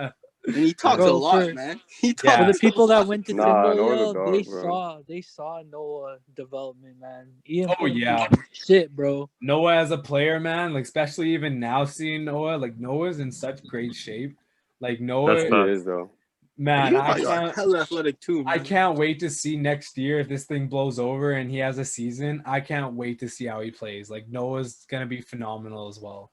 And he talks a lot, man. He talks. For the people that went to Timberville, they saw Noah development, man. Shit, bro. Noah as a player, man, like especially even now seeing Noah, like Noah's in such great shape. Like Noah is though. Man, hella athletic too, man. I can't wait to see next year if this thing blows over and he has a season. I can't wait to see how he plays. Like Noah's gonna be phenomenal as well.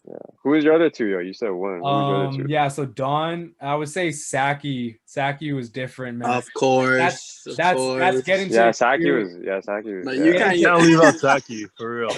Yeah. Who is your other two, yo? You said one. Who was your other two? Yeah, so Don, I would say Saki. Saki was different, man. Of course. That's getting to Saki was. But you can't leave out Saki for real.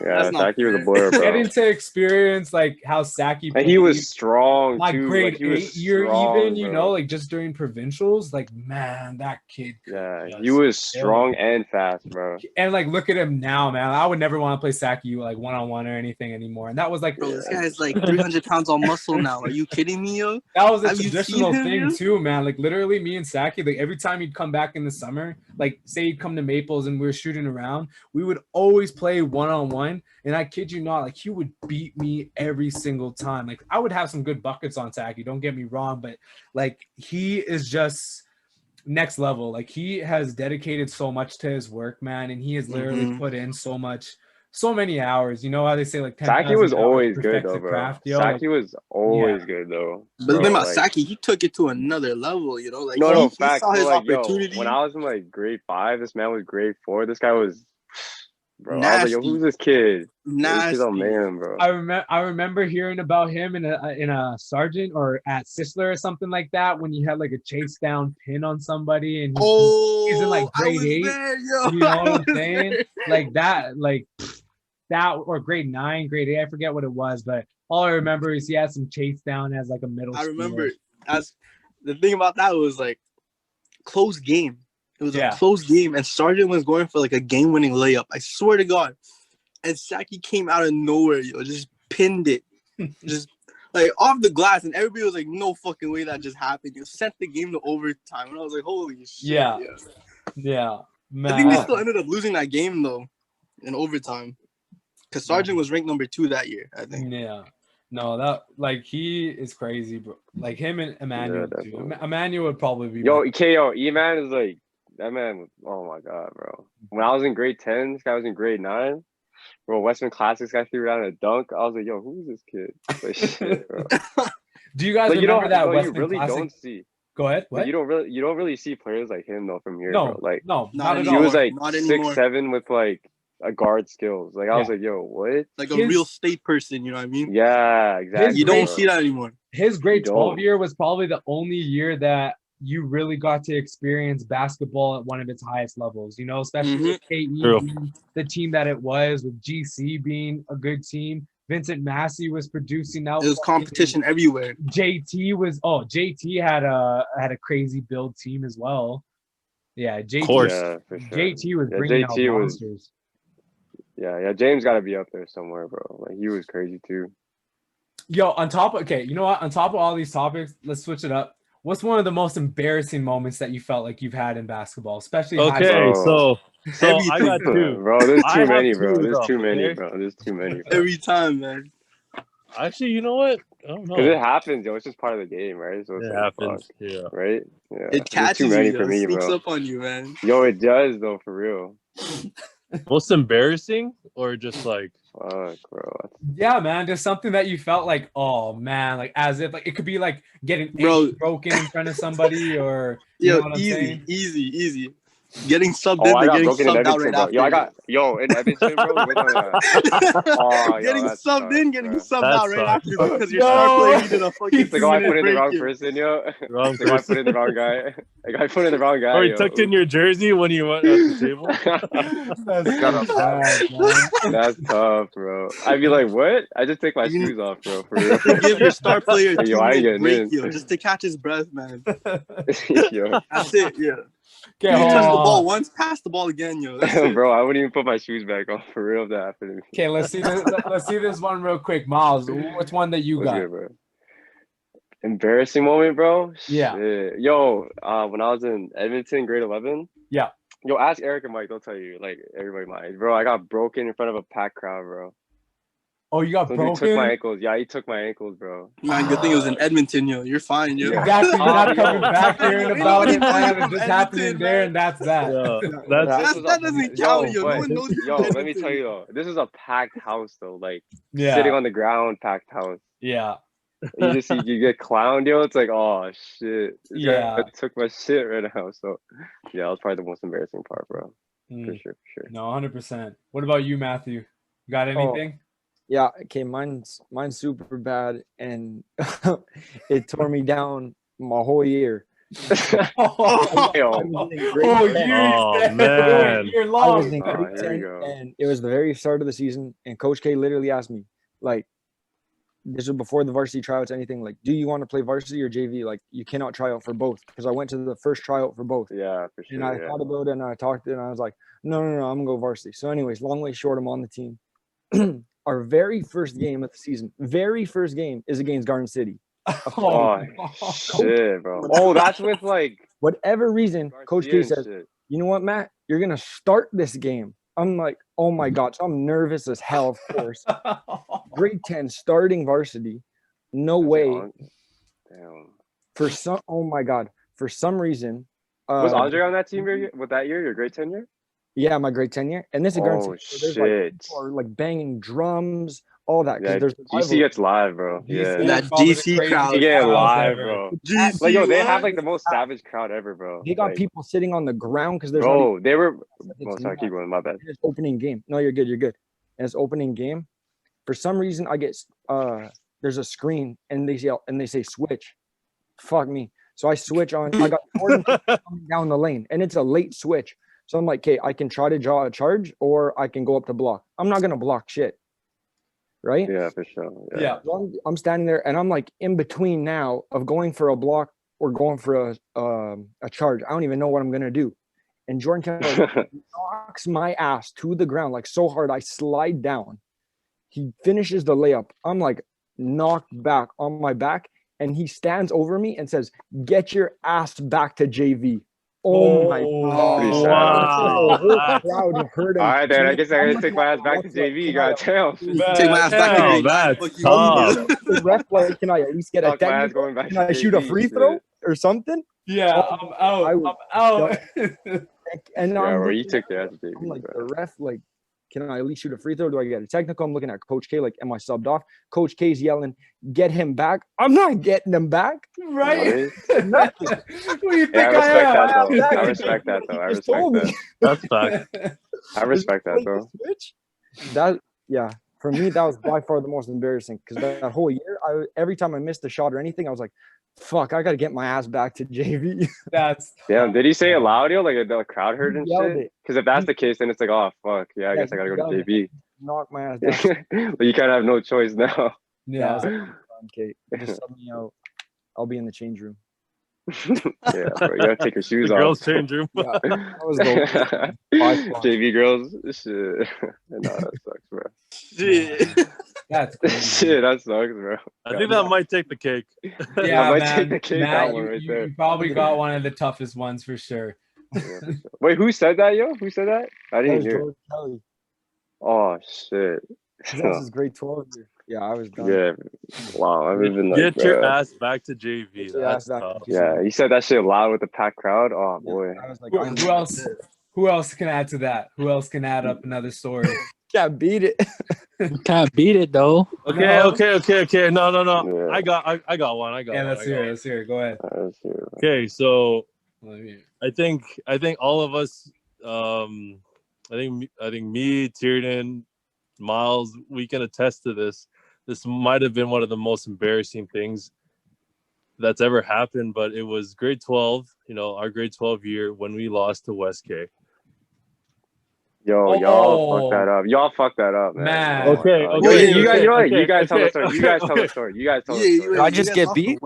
Yeah, Saki was a boy, bro. Getting to experience like how Saki and he was strong like too. Grade like, he was 8 year strong, even, you bro. know, like just during provincials, like man, that kid. Yeah, he was strong and fast, bro. And like look at him now, man. I would never want to play Saki like one-on-one or anything anymore. And that was like, bro, this guy's like 300 pounds on muscle now. Are you kidding me, yo? That was a traditional thing too, man. Like literally me and Saki, like every time he'd come back in the summer, like say he'd come to Maples and we were shooting around, we would always play one-on-one. And I kid you not, like he would beat me every single time. Like I would have some good buckets on Saki, don't get me wrong, but like he is just next level. Like he has dedicated so much to his work, man, and he has literally put in so many hours. You know how they say like Saki was always good though, bro. Saki was always good though. But the thing about Saki, he took it to another level, you know. Like he fact, saw his opportunity. When I was in like grade 5, this man was grade 4. This guy was. Bro, nasty. I was like, yo, who's this kid? Nasty. This man, bro. I remember hearing about him in a sergeant or at Sisler or something like that when he had like a chase down pin on somebody and he's in like grade 8. There, you know what I'm saying? Like that or grade 9, grade 8, I forget what it was, but all I remember is he had some chase down as like a middle schooler. I remember as the thing about that was like close game. It was a close game, and Sargent was going for like a game-winning layup. I swear to God. And Saki came out of nowhere, yo, just pinned it, just like off the glass, and everybody was like, "No fucking way that just happened." You sent the game to overtime, and I was like, "Holy shit!" Yeah. Man. I think we still ended up losing that game though, in overtime, because Sargent was ranked number 2 that year, I think. Yeah. No, that like he is crazy, bro. Like him and Emmanuel too. Emmanuel would probably be. E-Man is like. That man was, oh my God, bro. When I was in grade 10, this guy was in grade 9. Bro, Western Classics guy threw down a dunk. I was like, yo, who's this kid? Like, shit, bro. Do you guys remember that Western you really Classic? Don't see. Go ahead. What? You don't really see players like him though from here, no, bro. Like not at all. He was like 6'7" with like a guard skills. Like I was like, yo, what? Like a real state person, you know what I mean? Yeah, exactly. You don't see that anymore. His grade 12 year was probably the only year that you really got to experience basketball at one of its highest levels, you know, especially with KE being the team that it was, with GC being a good team. Vincent Massey was producing out. It was competition everywhere. JT had a crazy build team as well. Yeah, JT. Of course. JT was bringing out monsters. Yeah, James got to be up there somewhere, bro. Like he was crazy too. Yo, you know what? On top of all these topics, let's switch it up. What's one of the most embarrassing moments that you felt like you've had in basketball, especially? So I got 2, bro. There's too many, bro. There's too many, bro. There's too many. Every time, man. Actually, you know what? don't know. Because it happens, yo. It's just part of the game, right? So it's It like, happens. fuck, Yeah. right? Yeah. It There's catches too many you, for me, sneaks bro. up on you, man. Yo, it does though, for real. Most embarrassing or just like fuck, bro. Yeah, man, just something that you felt like, oh man, like as if like it could be like getting broken in front of somebody, or you know what I'm saying? Easy. Getting subbed Oh, in, I got getting broken in subbed out Edmonton, right bro. after. In Edmonton, bro. We went on a, oh, yo, getting that subbed sucks, in, getting bro. subbed That out right sucks. after because your star player needed a fucking It's like, oh, I 2-minute put in the break. wrong person, yo. wrong It's like, oh, I put in the wrong guy. Like, I put in the wrong guy, or you yo. tucked in your jersey when you went at the table. That's so bad, man. That's tough, bro. I'd be like, what? I just take my shoes off, bro. For real. To give your star player a Like, yo, I ain't 2-minute getting break, in. yo, just to catch his breath, man. Yo. That's it, yeah. Okay, You hold touch the on. ball once, pass the ball again, yo. That's it. Bro, I wouldn't even put my shoes back on for real if that happened to me. Okay, let's see this one real quick. Miles, what's one that you What's got? good, bro? Embarrassing moment, bro? Yeah. Shit. Yo, when I was in Edmonton, grade 11. Yeah. Yo, ask Eric and Mike. They'll tell you. Like, everybody might. Bro, I got broken in front of a packed crowd, bro. Oh, you got Some dude broken? took my ankles. Yeah, he took my ankles, bro. Man, good thing it was in Edmonton, yo. You're fine, yo. Yeah. Exactly. You're not yo. coming back hearing about it, man. It's just Edmonton, happening there, man. and that's that. Yeah, That doesn't count, yo. No one knows Yo, you're in let me tell Edmonton. you though. This is a packed house though. Like Yeah. sitting on the ground, packed house. Yeah. You get clowned, yo. It's like, oh shit. This Yeah. guy took my shit right now. So yeah, that was probably the most embarrassing part, bro. For sure. No, 100%. What about you, Matthew? You got anything? Yeah, okay, mine's super bad, and it tore me down my whole year. Oh, man. Year I long. was in grade 10, and it was the very start of the season, and Coach K literally asked me, like, this was before the varsity tryouts, anything, like, do you want to play varsity or JV? Like, you cannot try out for both, because I went to the first tryout for both. Yeah, for sure. And I thought about it, and I talked to it, and I was like, no, I'm going to go varsity. So anyways, long way short, I'm on the team. Our very first game of the season, is against Garden City. Oh, shit, bro. Oh, that's with like whatever reason. Coach K says, you know what, Matt? You're gonna start this game. I'm like, oh my god. So I'm nervous as hell, of course. Grade 10, starting varsity. No way. Damn. Oh my god. For some reason. Was Andre on that team with that year, your grade 10 year? Yeah, my grade 10 year. And this is Garden City. So there's like people are like banging drums, all that. Yeah, there's GC gets live, bro. Yeah, that GC crowd. You get live, bro. GC, like, yo, they have like the most savage crowd ever, bro. They got people sitting on the ground because there's they were. Oh, sorry, keep going. My bad. It's opening game. No, you're good. And it's opening game. For some reason, I get there's a screen and they yell and they say switch. Fuck me. So I switch on. I got Jordan coming down the lane, and it's a late switch. So I'm like, okay, I can try to draw a charge or I can go up to block. I'm not gonna block shit. Right? Yeah, for sure. Yeah. I'm standing there and I'm like in between now of going for a block or going for a charge. I don't even know what I'm gonna do. And Jordan Kendall knocks my ass to the ground like so hard I slide down. He finishes the layup. I'm like knocked back on my back, and he stands over me and says, "Get your ass back to JV." Oh my god! Wow. Crowd heard him. All right, then I guess I gotta take my ass back to JV. Goddamn. Take my ass back to JV. The ref, like, can I at least get a technical? Can I shoot a free throw or something? Yeah, I'm out. And bro, you took the ass to JV. I'm like, the ref, like, can I at least shoot a free throw? Do I get a technical? I'm looking at Coach K, like, am I subbed off? Coach K's yelling, get him back. I'm not getting him back. Right? Who do you think I respect that, though. I respect that. That's fact. I respect that, though. Yeah, for me, that was by far the most embarrassing because that whole year, every time I missed a shot or anything, I was like, fuck, I got to get my ass back to JV. Damn, did he say it loud, yo? Like the crowd heard and shit? Because if that's the case, then it's like, oh, fuck. Yeah, I guess I got to go to JV. Knock my ass down. But you kind of have no choice now. Yeah. Okay, just sub me out. I'll be in the change room. Yeah, bro, you gotta take your shoes the off. Girls change room. Yeah, I was going. JV girls, shit. No, that sucks, bro. Shit. That's crazy. Shit, that sucks, bro. I think that might take the cake. Yeah, might man. take the cake, Matt, that one right there. You probably got one of the toughest ones for sure. Yeah, for sure. Wait, who said that, yo? Who said that? I didn't hear. Kelly. Oh shit. This is grade 12 year. Yeah, I was done. Yeah. Wow. I'm even like, get your ass back to JV. That's tough. Yeah, you said that shit loud with the packed crowd. Oh boy. I was like, who else can add to that? Who else can add up another story? Can't beat it. Can't beat it though. Okay. No. Yeah. I got one. Let's hear it. Go ahead. Okay, so I think all of us, I think me, Tiernan, Miles, we can attest to this. This might have been one of the most embarrassing things that's ever happened, but it was grade 12, our grade 12 year when we lost to West K. Yo, y'all fucked that up. Y'all fucked that up, man. Okay. You guys tell the story. You guys tell the story. Did I just get beat?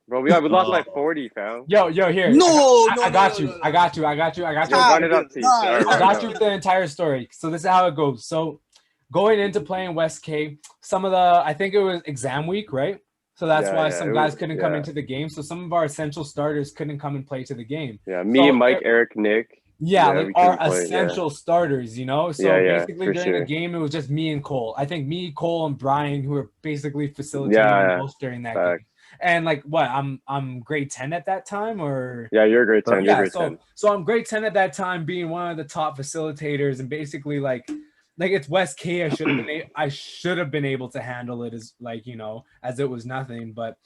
Bro, we lost like 40, fam. Yo, here. I got you. I got you. Run it up, T. I got you with the entire story. So this is how it goes. So going into playing West K, I think it was exam week, right? So that's why some guys couldn't come into the game. So some of our essential starters couldn't come and play to the game. Yeah, me, Mike, Eric, Nick. Yeah, like our essential starters, So basically during the game, it was just me and Cole. I think me, Cole, and Brian, who were basically facilitating most during that game. And like what? I'm grade 10 at that time, or you're grade 10. Yeah, so I'm grade 10 at that time, being one of the top facilitators, and basically like it's West K. I should have been able to handle it as as it was nothing. But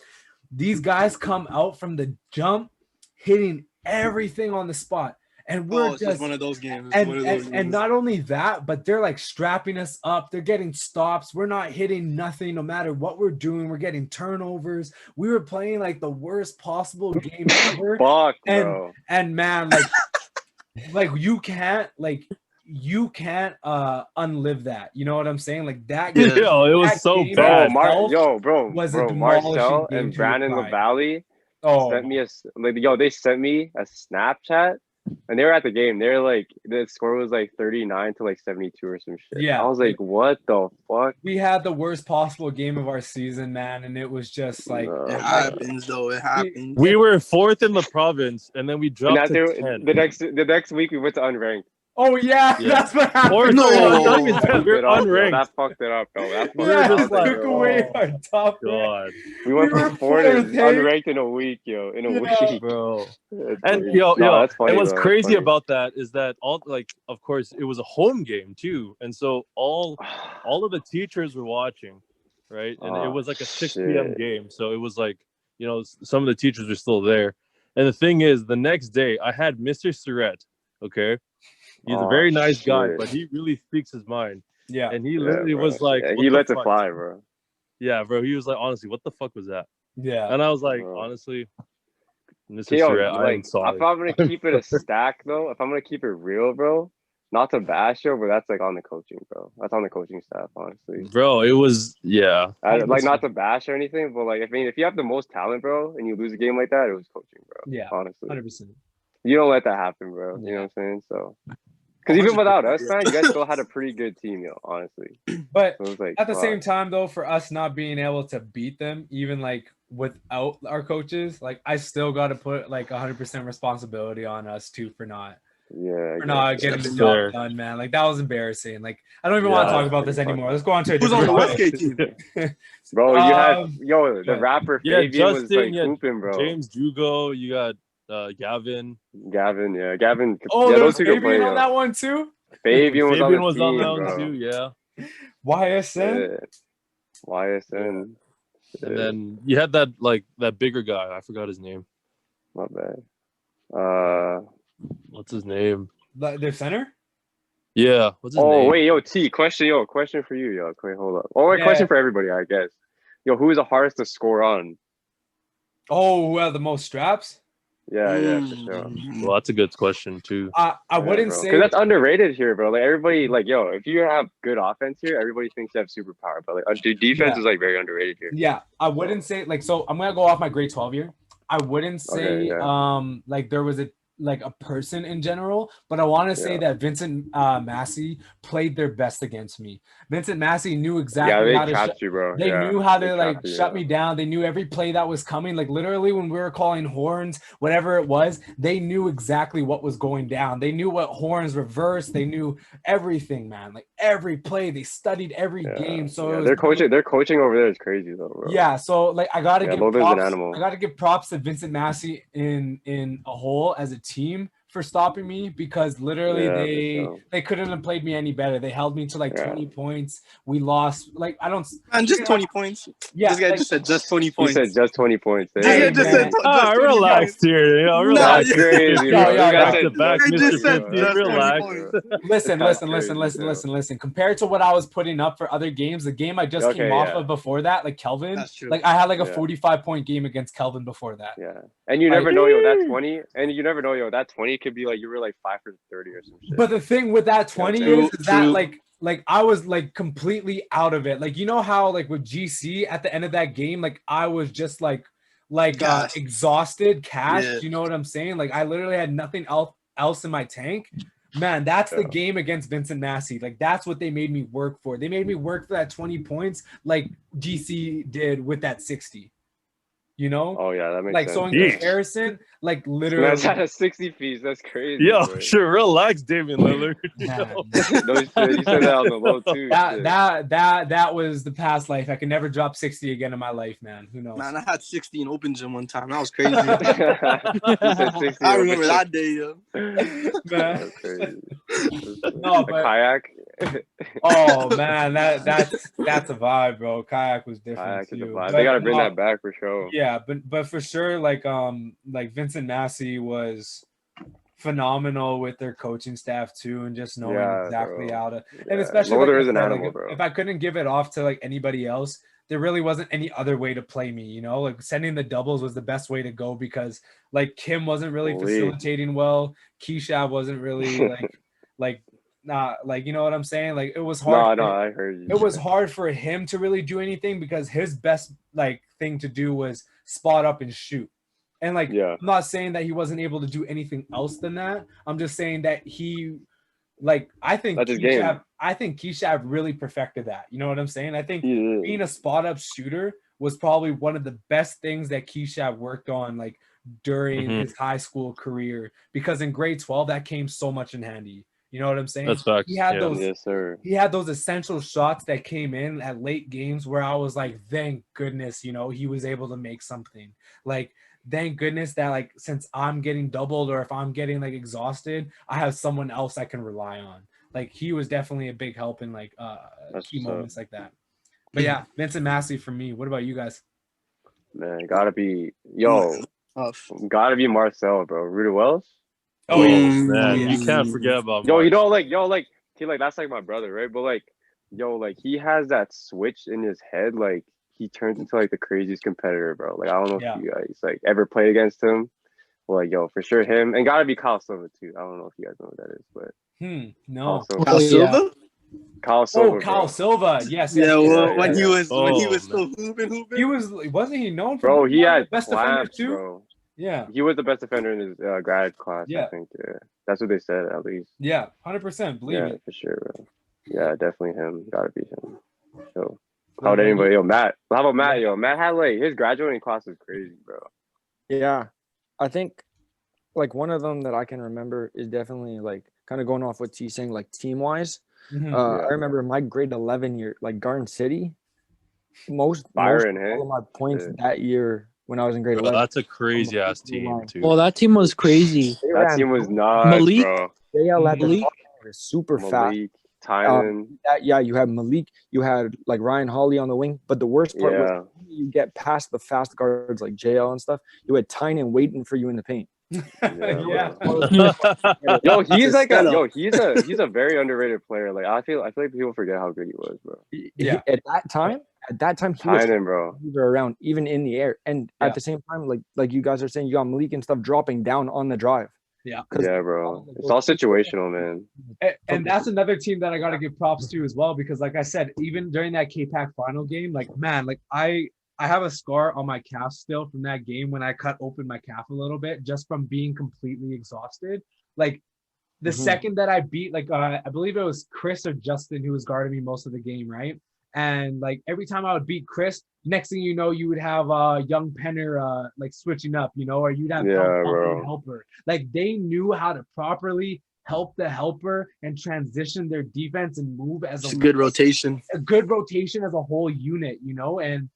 these guys come out from the jump, hitting everything on the spot. And we're just one of those games. And not only that, but they're like strapping us up. They're getting stops. We're not hitting nothing no matter what we're doing. We're getting turnovers. We were playing like the worst possible game ever. Fuck, bro. And man, like you can't unlive that. You know what I'm saying? Like that game. Yo, it was so bad. Marcel and Brandon LaValle sent me they sent me a Snapchat. And they were at the game. They're like, the score was like 39 to like 72 or some shit. Yeah. I was like, what the fuck? We had the worst possible game of our season, man. And it was just like... It happens, though. It happens. We were 4th in the province, and then we dropped to 10th. The next week, we went to unranked. Oh, yeah. That's what happened. We're unranked. That fucked it up, though. Took away our top. God. We went from 4 to unranked in a week, yo. In a week, bro. And and what's crazy about that is that of course, it was a home game too, and so all of the teachers were watching, right? And it was like a 6 p.m. game, so it was like some of the teachers were still there. And the thing is, the next day I had Mr. Surratt. Okay. He's a very nice guy, but he really speaks his mind. Yeah. And he literally was like... he lets it fly, bro. Yeah, bro. He was like, honestly, what the fuck was that? Yeah. And I was like, honestly, Mr. Surratt, I'm sorry. If I'm going to keep it a stack, though, if I'm going to keep it real, bro, not to bash you, but that's like on the coaching, bro. That's on the coaching staff, honestly. Bro, it was, like, not to bash or anything, but like, if you have the most talent, bro, and you lose a game like that, it was coaching, bro. Yeah. Honestly. 100%. You don't let that happen, bro. You know what I'm saying? So... Because even without us, man, you guys still had a pretty good team, honestly. But so it was at the same time, though, for us not being able to beat them, even like without our coaches, like I still got to put like 100% responsibility on us too for not getting the job done, man. Like that was embarrassing. Like I don't even want to talk about this anymore. Let's go on to a different Westgate team. Bro, you had the rapper Fabian was like hooping, bro. James Jugo, you got Gavin. Gavin. Oh, there was Fabian on that one too? Fabian was on that one too, yeah. YSN? YSN. And then you had that bigger guy. I forgot his name. Not bad. What's his name? Their center? Yeah. What's his name? Oh, wait, T. Question for you, yo. Wait, hold up. Oh, wait, question for everybody, I guess. Yo, who is the hardest to score on? Oh, the most straps? Yeah, for sure. Well, that's a good question too. I wouldn't say because that's underrated here, bro. Like everybody, if you have good offense here, everybody thinks you have superpower, but like defense is like very underrated here. Yeah, I wouldn't say so. I'm gonna go off my grade 12 year. I wouldn't say there was like a person in general, but I want to say that Vincent Massey played their best against me. Vincent Massey knew exactly how to trapped you, bro. They knew how to like shut me down. They knew every play that was coming. Like literally when we were calling horns, whatever it was, they knew exactly what was going down. They knew what horns reversed. They knew everything, man. Like every play, they studied every game. So their coaching over there is crazy though, bro. Yeah, so like I gotta give props. I gotta give props to Vincent Massey in a whole as a team for stopping me, because literally they couldn't have played me any better. They held me to like 20 points. We lost. Like I don't. And just 20 points. Yeah, this guy just said just 20 points. He said just 20 points. Hey, just said relax here. You know, relax. That's crazy. Listen. Compared to what I was putting up for other games, the game I just came off of before that, like Kelvin, like I had like a 45-point game against Kelvin before that. Yeah, and you never know, that 20, and you never know, that 20 could be like you were like 5 for 30 or some shit. But the thing with that 20 is that like I was like completely out of it. Like you know how like with GC at the end of that game, like I was just like exhausted, cashed. You know what I'm saying? Like I literally had nothing else in my tank. Man, that's the game against Vincent Massey. Like that's what they made me work for. They made me work for that 20 points, like GC did with that 60. You know? Oh yeah, that makes like sense. So in comparison, like literally, that's at a 60 piece. That's crazy. Yo, sure, relax, Damian Lillard. You said that on the low too. That was the past life. I can never drop 60 again in my life, man. Who knows? Man, I had 60 in open gym one time. That was crazy. I remember that day, yo. Man. Crazy. No, but kayak. Oh man, that's a vibe, bro. Kayak was different. Kayak is a vibe. They gotta bring that back for sure. Yeah, but for sure, like Vincent Massey was phenomenal with their coaching staff too, and just knowing exactly how to. And especially if I couldn't give it off to like anybody else, there really wasn't any other way to play me. You know, like sending the doubles was the best way to go, because like Kim wasn't really facilitating well. Keisha wasn't really not like, you know what I'm saying? Like it was hard. No, I heard you. It was hard for him to really do anything, because his best like thing to do was spot up and shoot. And like I'm not saying that he wasn't able to do anything else than that. I'm just saying that he I think Keisha really perfected that. You know what I'm saying? I think being a spot up shooter was probably one of the best things that Keisha worked on like during his high school career, because in grade 12 that came so much in handy. You know what I'm saying? That's facts. He had he had those essential shots that came in at late games where I was like, thank goodness, you know, he was able to make something. Like, thank goodness that like since I'm getting doubled, or if I'm getting like exhausted, I have someone else I can rely on. Like he was definitely a big help in like key moments like that. But yeah, Vincent Massey for me. What about you guys? Man, gotta be Marcel, bro. Rudy Wells. Oh man, you can't forget about Marcel. You know, like that's like my brother, right? But like, he has that switch in his head, like he turns into like the craziest competitor, bro. Like I don't know if you guys like ever played against him. Well, like for sure him, and gotta be Kyle Silva too. I don't know if you guys know what that is, but no. Kyle Silva? Kyle Silva. Oh, Kyle Silva. Yes. When he was still hooping. Wasn't he known for? Bro, he had best defender too. Bro. Yeah, he was the best defender in his grad class. I think. Yeah, that's what they said at least. Yeah, 100%. Believe it. For sure, bro. Yeah, definitely him. Gotta be him. So, how about anybody? Matt. How about Matt? Matt had like his graduating class was crazy, bro. Yeah, I think like one of them that I can remember is definitely like kind of going off what T's saying, like team wise. I remember my grade 11 year, like Garden City, most all of my points that year. When I was in grade 11. That's a crazy ass team too. Well, that team was crazy. That team was nuts, Malik, bro. Malik was super fast. Tynan. You had Malik. You had like Ryan Hawley on the wing. But the worst part was you get past the fast guards like JL and stuff. You had Tynan waiting for you in the paint. He's a very underrated player. Like I feel like people forget how good he was, bro. At that time he was around even in the air, and at the same time, like you guys are saying, you got Malik and stuff dropping down on the drive. Yeah, bro. It's all situational, man. And that's another team that I got to give props to as well, because like I said, even during that K-Pac final game, like man, like I I have a scar on my calf still from that game when I cut open my calf a little bit just from being completely exhausted. Like the second that I beat, like I believe it was Chris or Justin who was guarding me most of the game, right? And like every time I would beat Chris, next thing you know, you would have young Penner like switching up, you know, or you'd have helper. Like they knew how to properly help the helper and transition their defense and move as a good rotation. A good rotation as a whole unit, you know, and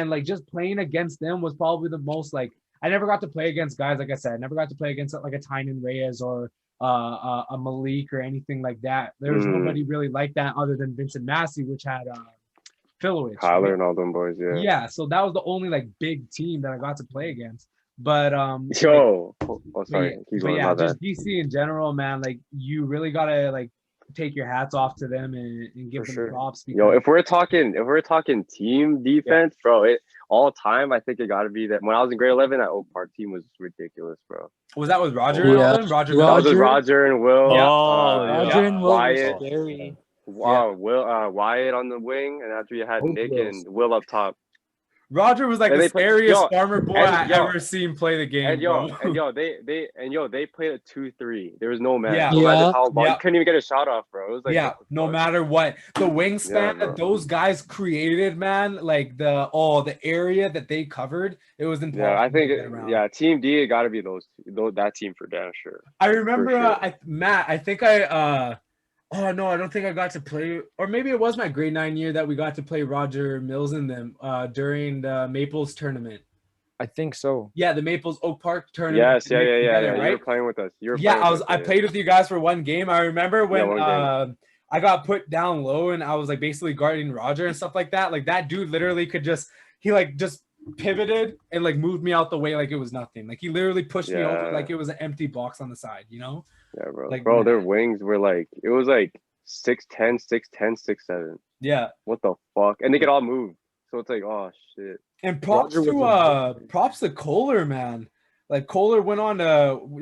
like just playing against them was probably the most like I never got to play against guys like I said, I never got to play against like a Tynan Reyes or a Malik or anything like that. There was nobody really like that other than Vincent Massey, which had Filowich, Kyler, right? And all them boys, yeah. So that was the only like big team that I got to play against. But sorry. But yeah, just DC in general, man. Like you really gotta like take your hats off to them and give them props. Yo, if we're talking team defense, bro, all time, I think it got to be that. When I was in grade 11, that Oak Park team was ridiculous, bro. Was that with Roger? Yeah. Roger. That was with Roger and Will. Roger and Will Wyatt. was scary. Wow, Wyatt on the wing, and after you had Nick and Will up top. Roger was like the scariest farmer boy I ever seen play the game. And they played a 2-3. There was no man. Yeah. No matter how long, you couldn't even get a shot off, bro. It was like no matter what. The wingspan that those guys created, man, like the area that they covered, it was impossible. Yeah, I think Team D got to be that team for damn sure. I remember Matt, I think oh no, I don't think I got to play, or maybe it was my grade 9 year that we got to play Roger Mills and them during the Maples tournament. I think so. Yeah, the Maples Oak Park tournament. Yes, yeah. Right? You were playing with us. I played with you guys for one game. I remember when I got put down low and I was like basically guarding Roger and stuff like that. Like that dude literally could just pivoted and like moved me out the way like it was nothing. Like he literally pushed me over like it was an empty box on the side, you know? Yeah, bro. Like, bro, their wings were like, it was like 6'10", 6'10", 6'7". Yeah. What the fuck? And they could all move. So it's like, oh shit. And props to Kohler, man. Like Kohler went on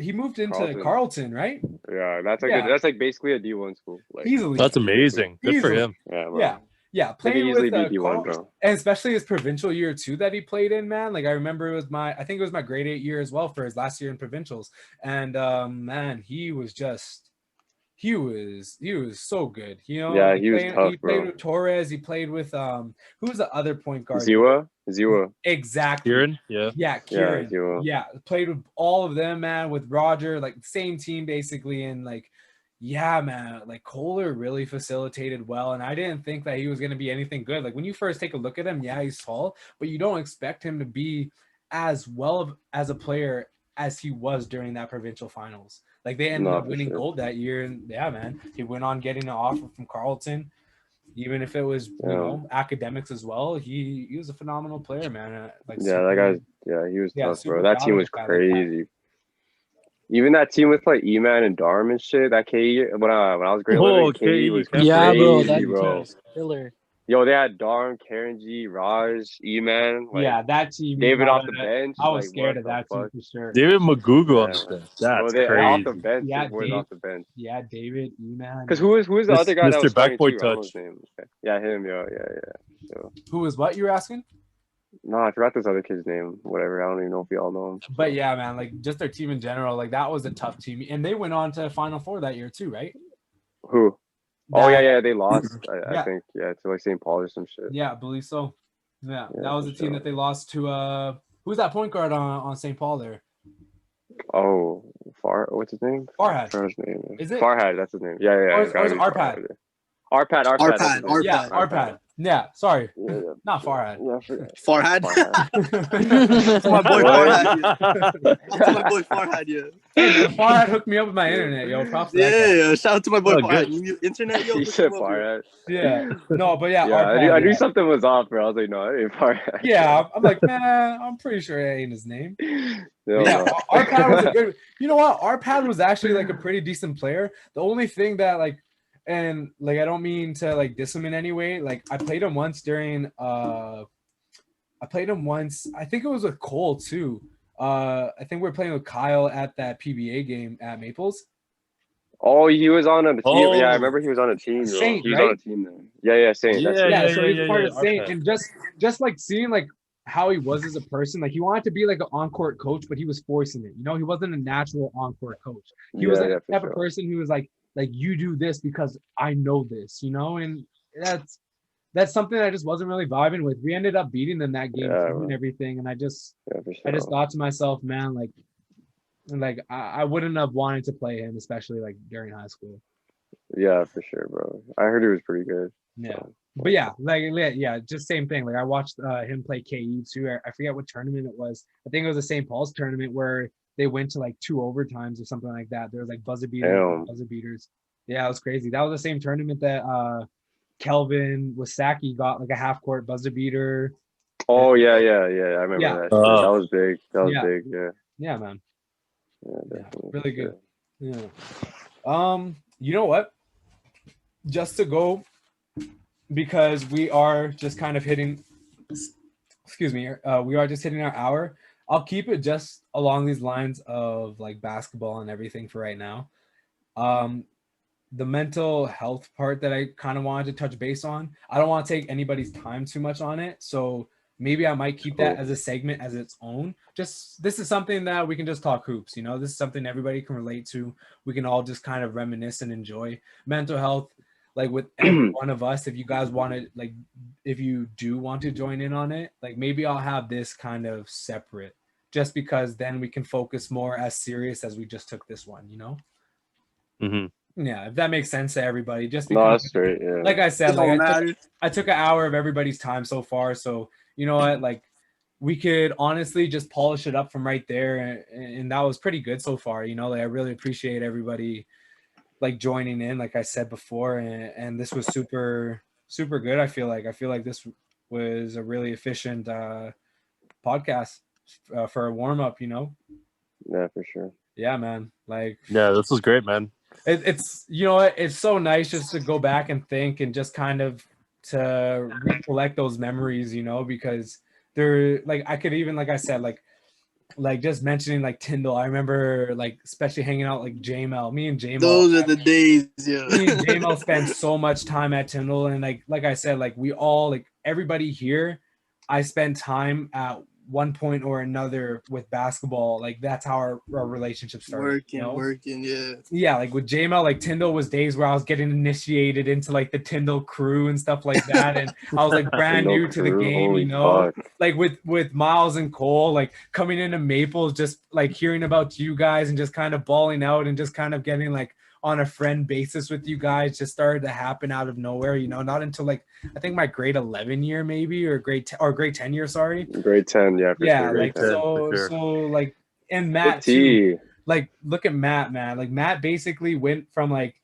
he moved into Carleton, right? Yeah, that's like basically a D1 school. Like easily. That's amazing. Good for him. Yeah, bro. Yeah, playing with D1, bro. And especially his provincial year 2 that he played in, man. Like I remember I think it was my grade 8 year as well for his last year in provincials. And man, he was so good. You know, yeah, he was tough, he played with Torres. He played with who's the other point guard? Ziwa. Exactly. Kieran. Yeah, Kieran. Yeah, played with all of them, man. With Roger, like same team basically, and like. Yeah, man, like Kohler really facilitated well, and I didn't think that he was going to be anything good. Like when you first take a look at him, yeah, he's tall, but you don't expect him to be as well as a player as he was during that provincial finals. Like they ended up winning gold that year, and yeah, man, he went on getting an offer from Carleton, even if it was you know academics as well. He was a phenomenal player, man. Like he was tough, bro. That team was crazy. Even that team with like E-Man and Darm and shit, that KE when I was grade 11, KE was crazy, bro. That team was killer. Yo, they had Darm, Karen G, Raj, E-Man. Like, that team. David off the bench. I was scared of that team for sure. David Magugu on the bench. That's crazy. Off the bench. Off the bench. Yeah, David, E-Man. Because who was the other guy that was Backboard Touch? Yeah, him. Yeah. Who was what you were asking? No, I forgot this other kid's name. Whatever. I don't even know if we all know him. But yeah, man, like just their team in general, like that was a tough team, and they went on to Final Four that year too, right? Who? They lost. I think to like St. Paul or some shit. Yeah, I believe so. Yeah, that was the team that they lost to. Who's that point guard on St. Paul there? Oh, what's his name? Farhad. His name. Is it Farhad? That's his name. Yeah. Or is it Arpad? Arpad. Yeah, Arpad. Yeah, sorry. Yeah. Not Farhad. Yeah, Farhad. That's my boy Farhad. Yeah. Farhad hooked me up with my internet, yo. Props to yeah. Shout out to my boy Farhad. Internet, yo. He said Farhad. Yeah. No, but yeah. Arpad, I knew something was off, bro. I was like, no, it ain't Farhad. Yeah, I'm like, man, I'm pretty sure it ain't his name. Yeah, Arpad was a good. You know what? Arpad was actually like a pretty decent player. The only thing that like. And like I don't mean to like diss him in any way. Like I played him once I think it was with Cole too. I think we were playing with Kyle at that PBA game at Maples. Oh, he was on a team. Oh. Yeah, I remember he was on a team. Saint, he was on a team then. Yeah, Saint. So he's part of Saint. And just like seeing like how he was as a person. Like he wanted to be like an on-court coach, but he was forcing it. You know, he wasn't a natural on-court coach. He was like a type of person who was like you do this because I know this, you know, and that's something I just wasn't really vibing with. We ended up beating them that game and everything, and I just thought to myself, man, like I wouldn't have wanted to play him, especially like during high school. Yeah, for sure, bro. I heard he was pretty good. Yeah. So. But yeah, just same thing. Like I watched him play KE too. I forget what tournament it was. I think it was the St. Paul's tournament where they went to like 2 overtimes or something like that. There was like buzzer beaters. Yeah, it was crazy. That was the same tournament that Kelvin Wasaki got like a half court buzzer beater. Oh yeah. I remember that. That was big. That was big. Yeah. Yeah, man. Yeah, definitely. Really good. Yeah. You know what? Just to go, because we are just kind of hitting. We are just hitting our hour. I'll keep it just along these lines of like basketball and everything for right now. The mental health part that I kind of wanted to touch base on. I don't want to take anybody's time too much on it. So maybe I might keep that as a segment as its own. Just this is something that we can just talk hoops. You know, this is something everybody can relate to. We can all just kind of reminisce and enjoy mental health. Like with every one of us, if you guys want to, like, if you do want to join in on it, like maybe I'll have this kind of separate, just because then we can focus more as serious as we just took this one, you know? Mm-hmm. Yeah, if that makes sense to everybody. Just because, that's straight, yeah. Like I said, like I took an hour of everybody's time so far. So you know what, like we could honestly just polish it up from right there, and that was pretty good so far. You know, like I really appreciate everybody like joining in, like I said before, and this was super good. I feel like this was a really efficient podcast for a warm up. You know. Yeah, for sure. Yeah, man. Like. Yeah, this was great, man. It's you know what, it's so nice just to go back and think and just kind of to recollect those memories, you know, because they're like I could even, like I said, like just mentioning like Tyndall. I remember like especially hanging out like J-Mel. Me and J-Mel. Those are the days, yeah. Me and J-Mel spent so much time at Tyndall, and like I said, like we all, like everybody here, I spent time at one point or another with basketball. Like that's how our relationship started. Working, yeah. Yeah, like with J-Mel, like Tyndall was days where I was getting initiated into like the Tyndall crew and stuff like that, and I was like brand new to the game, you know. Like with Miles and Cole, like coming into Maples, just like hearing about you guys and just kind of balling out and just kind of getting like on a friend basis with you guys just started to happen out of nowhere, you know. Not until like I think my grade 11 year maybe, or grade 10 year, sorry. Grade 10, yeah. Yeah, sure. Like 10, so like, and Matt too. Like look at Matt, man. Like Matt basically went from like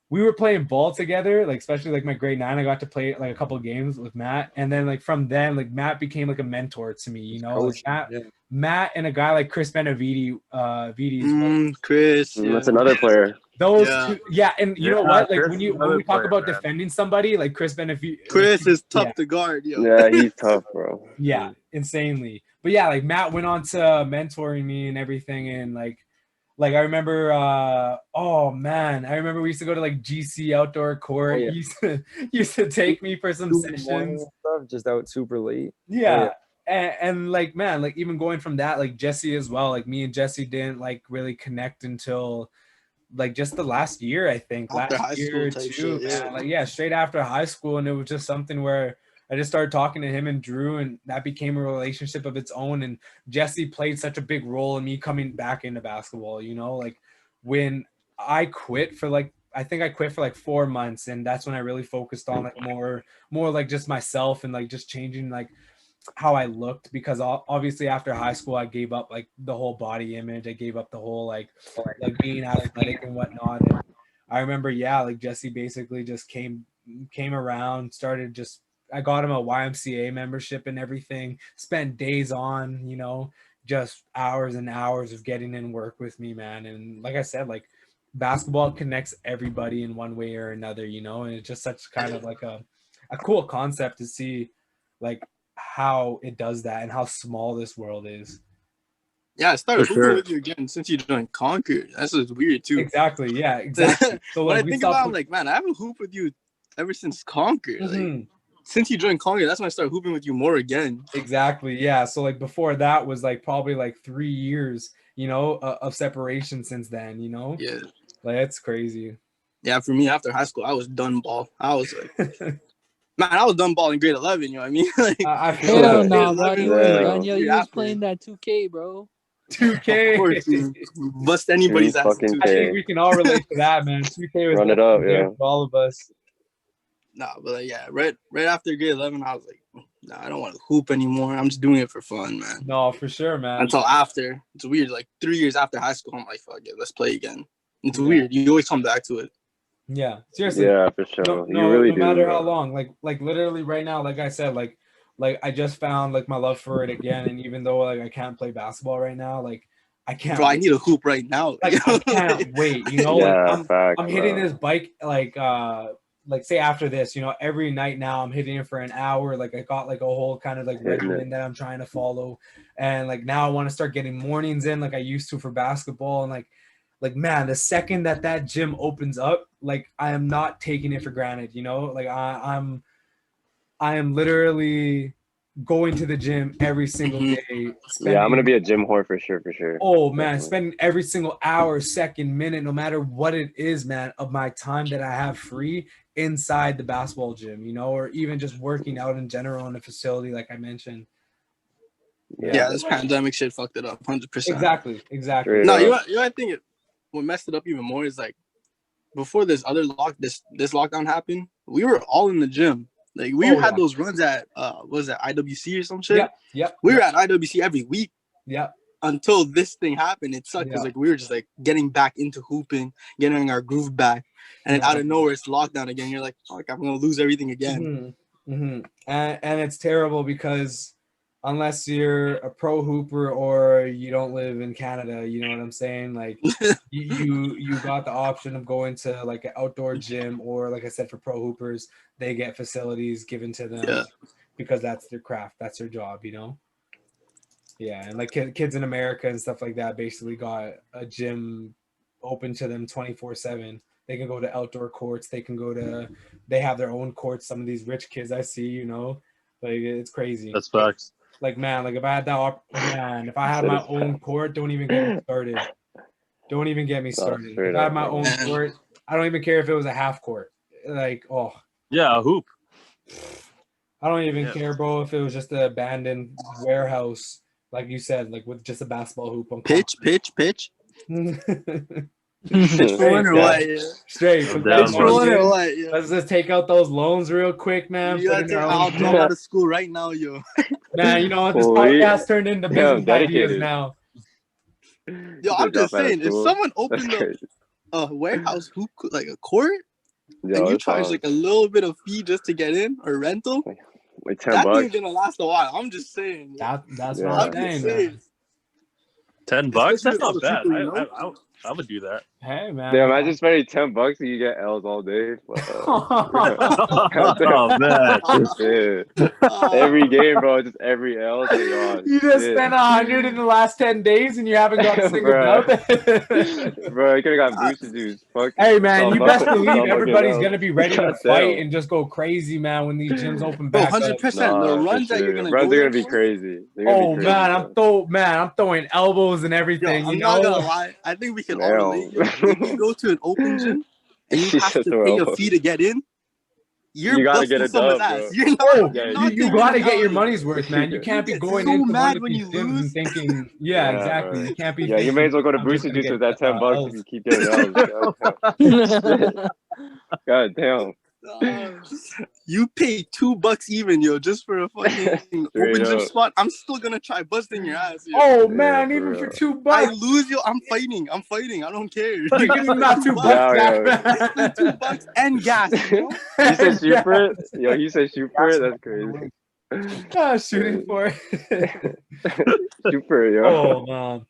we were playing ball together, like especially like my grade 9, I got to play like a couple of games with Matt, and then like from then like Matt became like a mentor to me, you know. Like Matt and a guy like Chris Benavides. Chris, that's another player. Those two, and you know what? Like when we talk about defending somebody, like Chris is tough to guard. Yo. Yeah, he's tough, bro. Yeah, insanely. But yeah, like Matt went on to mentoring me and everything, and like I remember, oh man, I remember we used to go to like GC outdoor court. He used to take me for some sessions. Stuff, just out super late. Yeah. And like, man, like even going from that, like Jesse as well, like me and Jesse didn't like really connect until like just the last year, I think. After last year too. Shit, straight after high school. And it was just something where I just started talking to him and Drew, and that became a relationship of its own. And Jesse played such a big role in me coming back into basketball, you know, like when I quit for like, I think I quit for like 4 months, and that's when I really focused on like more like just myself and like just changing like how I looked, because obviously after high school I gave up like the whole body image. I gave up the whole like being athletic and whatnot. And I remember, like Jesse basically just came around, started just, I got him a YMCA membership and everything, spent days on, you know, just hours and hours of getting in work with me, man. And like I said, like basketball connects everybody in one way or another, you know, and it's just such kind of like a cool concept to see like how it does that and how small this world is. Yeah, I started hooping with you again since you joined Concord. That's just weird too. Exactly. Yeah, exactly. So when I think about it, I'm like, man, I haven't hooped with you ever since Concord. Like, since you joined Congo, that's when I started hooping with you more again. Exactly. Yeah. So like before that was like probably like 3 years, you know, of separation since then, you know? Yeah. Like it's crazy. Yeah, for me after high school, I was done ball. I was like, man, I was done ball in grade 11. You know what I mean? Like, I feel hell that. no, bro. You weren't Yeah. done. Yo, you was playing that 2K, bro. 2K. Of course, bust anybody's ass. Fucking I think we can all relate to that, man. 2K was Run it up, there yeah. for all of us. Nah, but like, yeah, right after grade 11, I was like, nah, I don't want to hoop anymore. I'm just doing it for fun, man. No, for sure, man. Until after, it's weird. Like 3 years after high school, I'm like, fuck it, let's play again. It's weird. You always come back to it. Yeah, seriously. Yeah, for sure. No, you really no do. matter how long. Like literally right now, like I said, like I just found like my love for it again. And even though like I can't play basketball right now, like I can't. Bro, I need a hoop right now. Like I can't wait. You know, Yeah, like I'm hitting this bike like say after this, you know, every night now I'm hitting it for an hour. Like I got like a whole kind of like regimen that I'm trying to follow. And like now I want to start getting mornings in like I used to for basketball. And like man, the second that gym opens up, like I am not taking it for granted, you know? Like I am literally going to the gym every single day. Yeah, I'm gonna be a gym whore for sure. Oh man, spending every single hour, second, minute, no matter what it is, man, of my time that I have free inside the basketball gym, you know, or even just working out in general in a facility, like I mentioned. Yeah, this pandemic shit fucked it up, 100%. Exactly. No, you know, I think what messed it up even more is like before this lockdown happened, we were all in the gym. Like we had those runs at was that IWC or some shit? Yeah. We were at IWC every week. Yeah. Until this thing happened, it sucked because like we were just like getting back into hooping, getting our groove back, and then out of nowhere it's lockdown again. You're like, fuck, I'm gonna lose everything again. And it's terrible because unless you're a pro hooper or you don't live in Canada, you know what I'm saying? Like you got the option of going to like an outdoor gym, or like I said, for pro hoopers, they get facilities given to them because that's their craft, that's their job, you know? Yeah, and like kids in America and stuff like that basically got a gym open to them 24/7. They can go to outdoor courts. They have their own courts. Some of these rich kids I see, you know, like it's crazy. That's facts. Like, man, like if I had if I had my own court, don't even get me started. Don't even get me started. If I had my own court, I don't even care if it was a half court. Like, oh. Yeah, a hoop. I don't even care, bro, if it was just an abandoned warehouse, like you said, like with just a basketball hoop. Pitch. Straight. Let's just take out those loans real quick, man. I'll drop out of school right now, yo. Man, you know what? This podcast turned into business ideas now. Yo, I'm just saying, if someone opened a warehouse hoop, like a court, and you charge like a little bit of fee just to get in or rental, like $10. That thing's gonna last a while. I'm just saying. That's what I'm saying. $10? That's not bad. I would do that. Hey man. Yeah, imagine spending $10 and you get L's all day. Oh man. Every game, bro, just every L. You just spent 100 in the last 10 days and you haven't got a single dub. Bro, you could have got boosted dudes. Fuck. Hey man, you best believe everybody's gonna be ready to fight and just go crazy, man, when these gyms open back. 100%. The runs that you're gonna runs are gonna be crazy. Oh man, I'm throwing elbows and everything. Yo, I'm not gonna lie. I think we can all relate. If you go to an open gym and you have to pay a fee to get in, you gotta get someone's ass. You gotta get your money's worth, man. You can't be going into one of these gyms and thinking, exactly. You can't be. Yeah, you may as well go to Brucey Juice with that $10 if you keep getting L's. God damn. You pay $2 even, yo, just for a fucking open gym spot. I'm still gonna try busting your ass. Yo. Oh man, even for $2, I lose, yo. I'm fighting. I don't care. You're not $2. $2 and gas. You said shoot for it? Yo, he said shoot for it. That's crazy. Shooting for it. Shoot for it, yo. Oh man.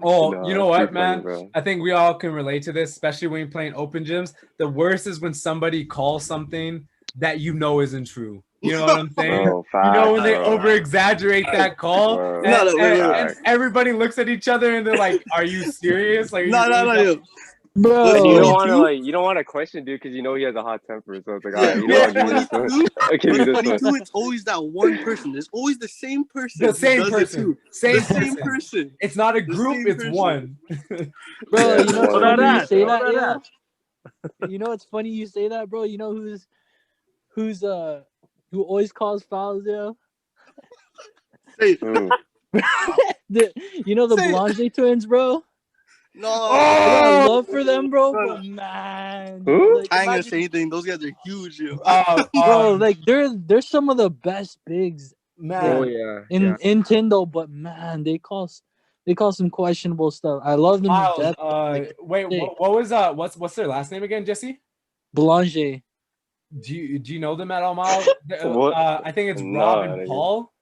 Oh, you know what, man? Funny, I think we all can relate to this, especially when you're playing open gyms. The worst is when somebody calls something that you know isn't true. You know what I'm saying? You know when they over-exaggerate that call, and everybody looks at each other and they're like, "Are you serious?" Like, no. bro. And you don't want to question dude because you know he has a hot temper. So it's like, all right, you know what, give me this one. Give me this one. It's always that one person. There's always the same person. The same person. Same person. It's not a group. It's one. Bro, Yeah, you know what's funny you say that, yeah. You know what's funny you say that, bro? You know who always calls fouls, yo? Hey. You know the Boulanger twins, bro? No. I got love for them, bro. But man, like, I ain't gonna say anything. Those guys are huge, yo. Bro, like they're some of the best bigs, man. Oh yeah. In Tyndall, but man, they call some questionable stuff. I love them to death. Wait, what was what's their last name again, Jesse? Boulanger. Do you know them at all, Miles? I think it's Rob and Paul.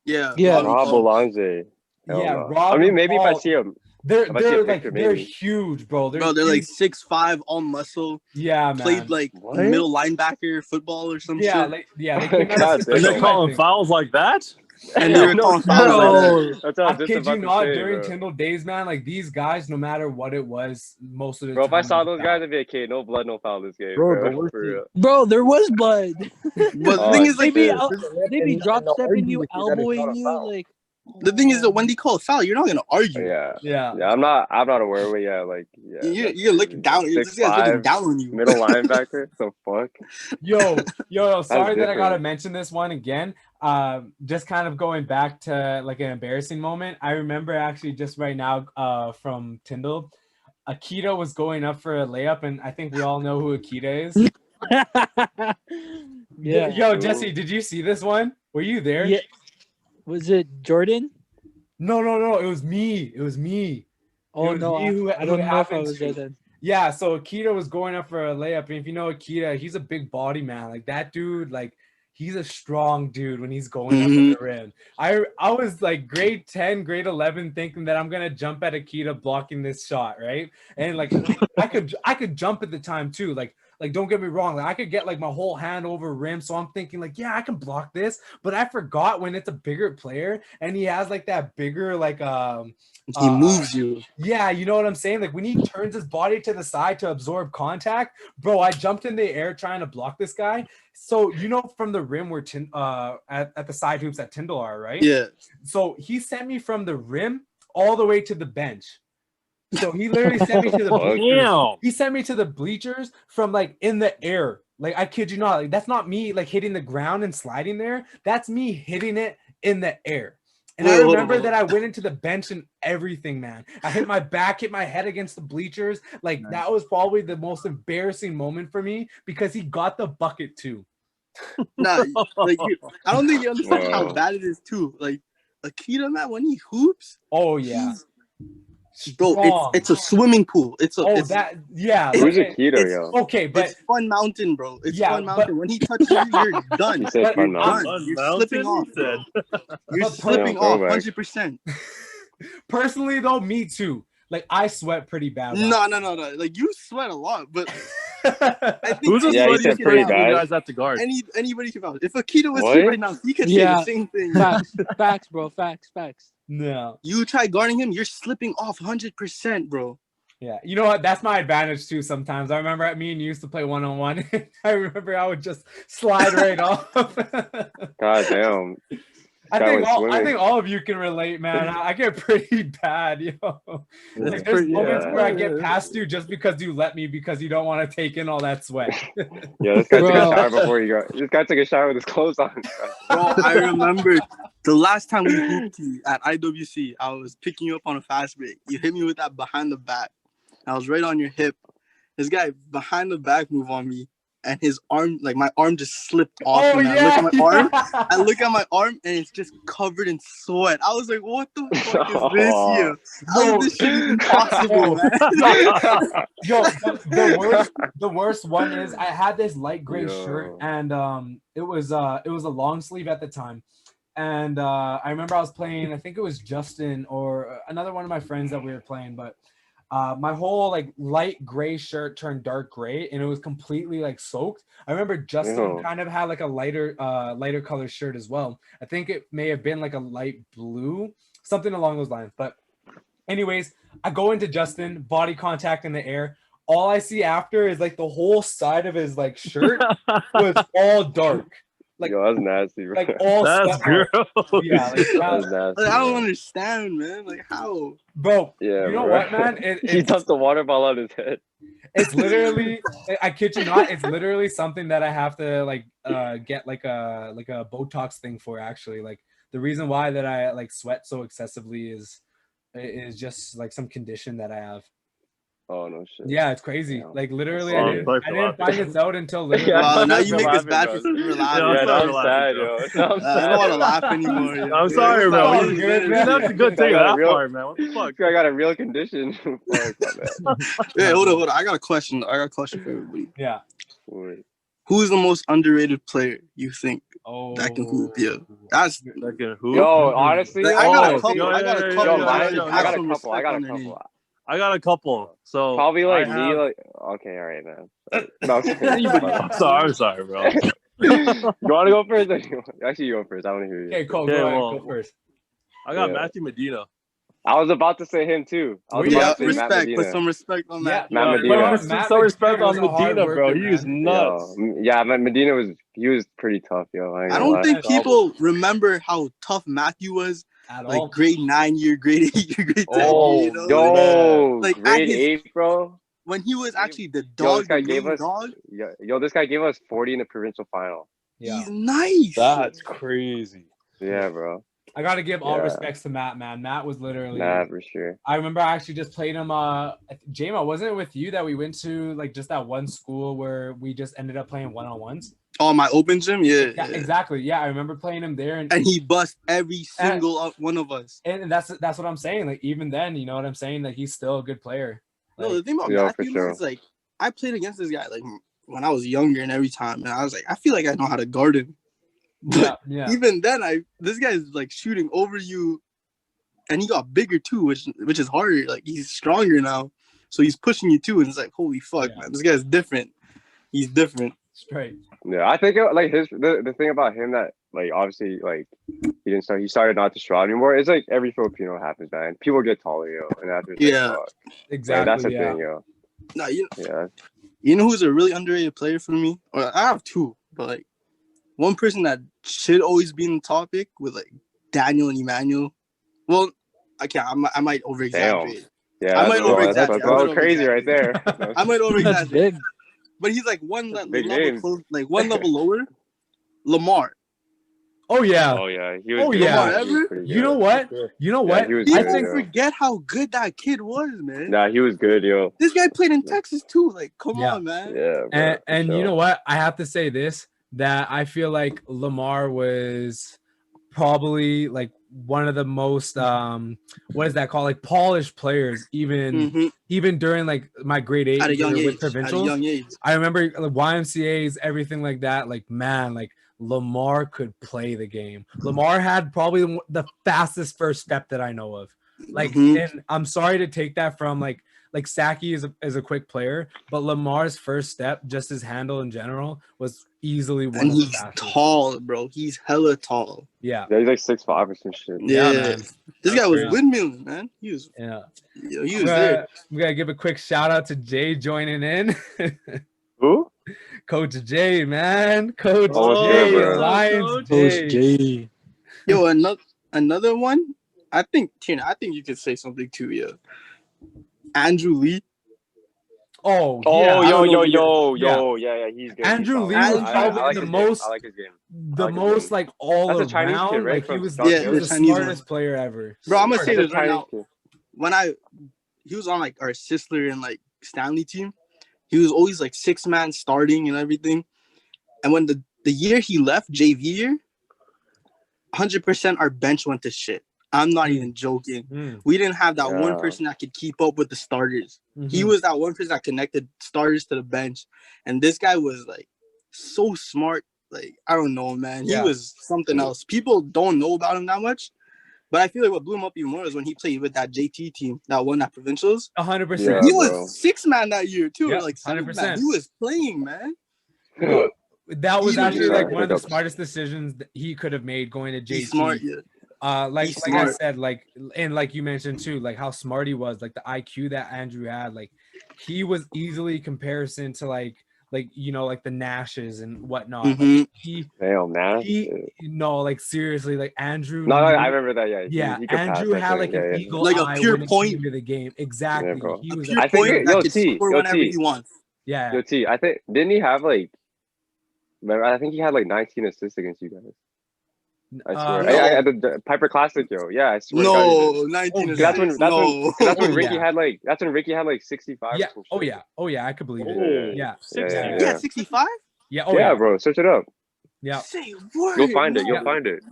Yeah. Rob Boulanger. Yeah, no. Rob. I mean, maybe Paul, if I see him. They're huge, bro. They're like 6'5", all muscle. Yeah, man. Played like middle linebacker football or some shit. They came out and they're calling fouls like that. And they were calling fouls. I kid you not. During Tyndall days, man, like these guys, no matter what it was, most of the time. Bro, if I saw those guys, I'd be like, okay, no blood, no foul this game, bro. There was blood. But the thing is, like, they be drop stepping you, elbowing you, like. The thing is that when they call a foul, you're not gonna argue. Yeah. I'm not aware of it. You're looking down. This guy's looking down on you. Middle linebacker. So fuck. Yo. Sorry that I gotta mention this one again. Just kind of going back to like an embarrassing moment. I remember actually just right now from Tyndall, Akita was going up for a layup, and I think we all know who Akita is. Yeah. Yo, Jesse, did you see this one? Were you there? Yeah. Was it Jordan? No. It was me. Oh no, I don't know if I was there then. Yeah, so Akita was going up for a layup, and if you know Akita, he's a big body man. Like that dude, like he's a strong dude when he's going up at the rim. I was like grade 10, grade 11, thinking that I'm gonna jump at Akita blocking this shot, right? And like I could jump at the time too. Like, don't get me wrong. Like, I could get like my whole hand over rim. So I'm thinking like, yeah, I can block this. But I forgot when it's a bigger player and he has like that bigger, like, he moves you. Yeah. You know what I'm saying? Like when he turns his body to the side to absorb contact, bro, I jumped in the air trying to block this guy. So, you know, from the rim where at the side hoops at Tyndall are, right? Yeah. So he sent me from the rim all the way to the bench. So he literally sent me to the bleachers. He sent me to the bleachers from like in the air. Like I kid you not, like that's not me like hitting the ground and sliding there. That's me hitting it in the air. And I remember that I went into the bench and everything, man. I hit my back, hit my head against the bleachers. Like that was probably the most embarrassing moment for me because he got the bucket too. Like I don't think you understand how bad it is too. Like Akita, man, when he hoops, oh yeah. Bro, it's a swimming pool. Who's Akita, yo? Okay, but it's Fun Mountain, bro. It's Fun Mountain. When he touches you, you're done. You said Fun Mountain. You're slipping off. You're slipping off 100%. Personally, though, me too. Like I sweat pretty bad. No. Like you sweat a lot, but I think who's the pretty bad guys at the guard? Anybody can vouch. If Akita was here right now, he could say the same thing. Facts, bro. Facts. No. You try guarding him, you're slipping off 100%, bro. Yeah. You know what? That's my advantage too sometimes. I remember me and you used to play one-on-one. I remember I would just slide right off. God damn. I think all of you can relate, man. I get pretty bad, yo. Like, there's moments where I get past you just because you let me because you don't want to take in all that sweat. Yeah, this guy took a shower before you go. This guy took a shower with his clothes on. Bro, I remember the last time we hooped you at IWC, I was picking you up on a fast break. You hit me with that behind the back. I was right on your hip. This guy behind the back move on me. And his arm, like my arm just slipped off. Oh, and yeah. I look at my arm and it's just covered in sweat. I was like, what the fuck is this here? How is this shit even possible, man? Yo, the worst one is I had this light gray shirt and it was a long sleeve at the time. And I remember I was playing, I think it was Justin or another one of my friends that we were playing, but my whole like light gray shirt turned dark gray and it was completely like soaked. I remember Justin kind of had like a lighter color shirt as well. I think it may have been like a light blue, something along those lines. But anyways, I go into Justin, body contact in the air. all I see after is like the whole side of his like shirt was all dark. Like, yo, that's nasty, bro. Like all that's gross. Yeah, like, that's nasty. Like, I don't understand, man. Like how? Bro, yeah, you know bro. what, man? He dumped the water ball on his head. It's literally, I kid you not, it's literally something that I have to like get like a Botox thing for, actually. Like the reason why that I like sweat so excessively is just like some condition that I have. Oh no shit. Yeah, it's crazy. Yeah. Like literally, I didn't find this out until literally. Now you make this bad for you. Yeah, I'm sad, yo. I don't want to laugh anymore. Yo. I'm sorry, bro. That's a good thing. That part, man. What the fuck? I got a real condition. Hey, hold on. I got a question. for everybody. Yeah. Who's the most underrated player you think that can hoop? Yeah, that's that can hoop. Yo, honestly, like, I got a couple. I got a couple. So probably like me. Like, okay, all right, man. No, I'm sorry, bro. You want to go first? Actually, you go first. I want to hear you. Okay, cool. Go first. I got Matthew Medina. I was about to say him too. Respect. Put some respect on that. Matt Medina. Some respect on Medina, bro. He was nuts. Yeah, Medina was pretty tough, yo. I don't think people remember how tough Matthew was. At like all. grade 9 year, grade 8 year, grade 10 year, you know? Yo, like grade 8, bro. When he was actually the dog, yo, this guy gave us 40 in the provincial final. Yeah. He's nice. That's crazy. Yeah, bro. I gotta give all respects to Matt, man. Matt was literally. Nah, for sure. I remember I actually just played him. Jama, wasn't it with you that we went to like just that one school where we just ended up playing 1-on-1s? Oh, my open gym, yeah, exactly. Yeah, I remember playing him there, and he bust every single one of us. And that's what I'm saying. Like even then, you know what I'm saying? Like he's still a good player. Like, no, the thing about Matthew is like I played against this guy like when I was younger and every time, and I was like, I feel like I know how to guard him. But even then, this guy is like shooting over you, and he got bigger too, which is harder. Like he's stronger now, so he's pushing you too, and it's like, holy fuck, man, this guy's different. He's different. Straight. Yeah, I think like the thing about him that like obviously like he started not to stride anymore. It's like every Filipino happens, man. People get taller, yo, and after exactly. Like, that's the thing, yo. No, you know who's a really underrated player for me? Or I have two, but like one person that should always be in the topic with like Daniel and Emmanuel. Well, I can't. I might over exaggerate. Yeah, I might over exaggerate. That's a little crazy right there. I might over exaggerate. But he's like one level lower. Lamar. Oh yeah. Oh yeah. He was Lamar, you know what? You know what? People forget how good that kid was, man. Nah, he was good, yo. This guy played in Texas too. Like, come on, man. Yeah. Bro, and you know what? I have to say this, that I feel like Lamar was probably like one of the most what is that called, like polished players, even during like my grade 8 at a young age. With provincials. I remember like, YMCA's, everything like that. Like man, like Lamar could play the game. Lamar had probably the fastest first step that I know of. Like, and I'm sorry to take that from like Saki is a quick player, but Lamar's first step, just his handle in general, was easily one. And he's tall, bro. He's hella tall. Yeah, he's like 6'5" or some shit. Yeah, man. This guy was windmilling, man. He was. Yeah, he was there. We gotta give a quick shout out to Jay joining in. Who? Coach Jay, man. Coach Jay, Lions Coach Jay. Yo, another one. I think Tina. I think you could say something too. Yeah. Andrew Lee. Yo, yeah, he's good. Andrew Lee was probably the most. I like his game. The most like all around. Kid, right? Like he was the smartest player ever. Bro, I'm gonna say this right now. When he was on like our Sisler and like Stanley team, he was always like 6-man starting and everything. And when the year he left, JV year, 100% our bench went to shit. I'm not even joking. We didn't have that one person that could keep up with the starters. He was that one person that connected starters to the bench. And this guy was like so smart. Like, I don't know, man. He was something else. People don't know about him that much. But I feel like what blew him up even more is when he played with that JT team that won that provincials. 100%. He was 6-man that year too. Yeah, like 100%. He was playing, man. That was actually like one of the smartest decisions that he could have made, going to JT. He's smart, yeah. Like I said, like, and like you mentioned too, like how smart he was, like the IQ that Andrew had, like he was easily comparison to like you know, like the Nashes and whatnot. Like, no, like seriously, like Andrew. No, I remember that. Yeah, yeah. He Andrew had like an eagle like eye a pure when it point came to the game. Exactly. Yeah, He was a pure point that could score whenever he wants. Yeah. Yo, T, I think didn't he have like? I think he had like 19 assists against you guys. I swear. No. At the Piper Classic, yo. Yeah, I swear. No, 19 assists. That's when Ricky had like 65. Yeah. Oh yeah. I could believe it. Yeah. 65. Yeah. Oh yeah, bro. Search it up. Yeah. Say word. You'll find it. You'll find it.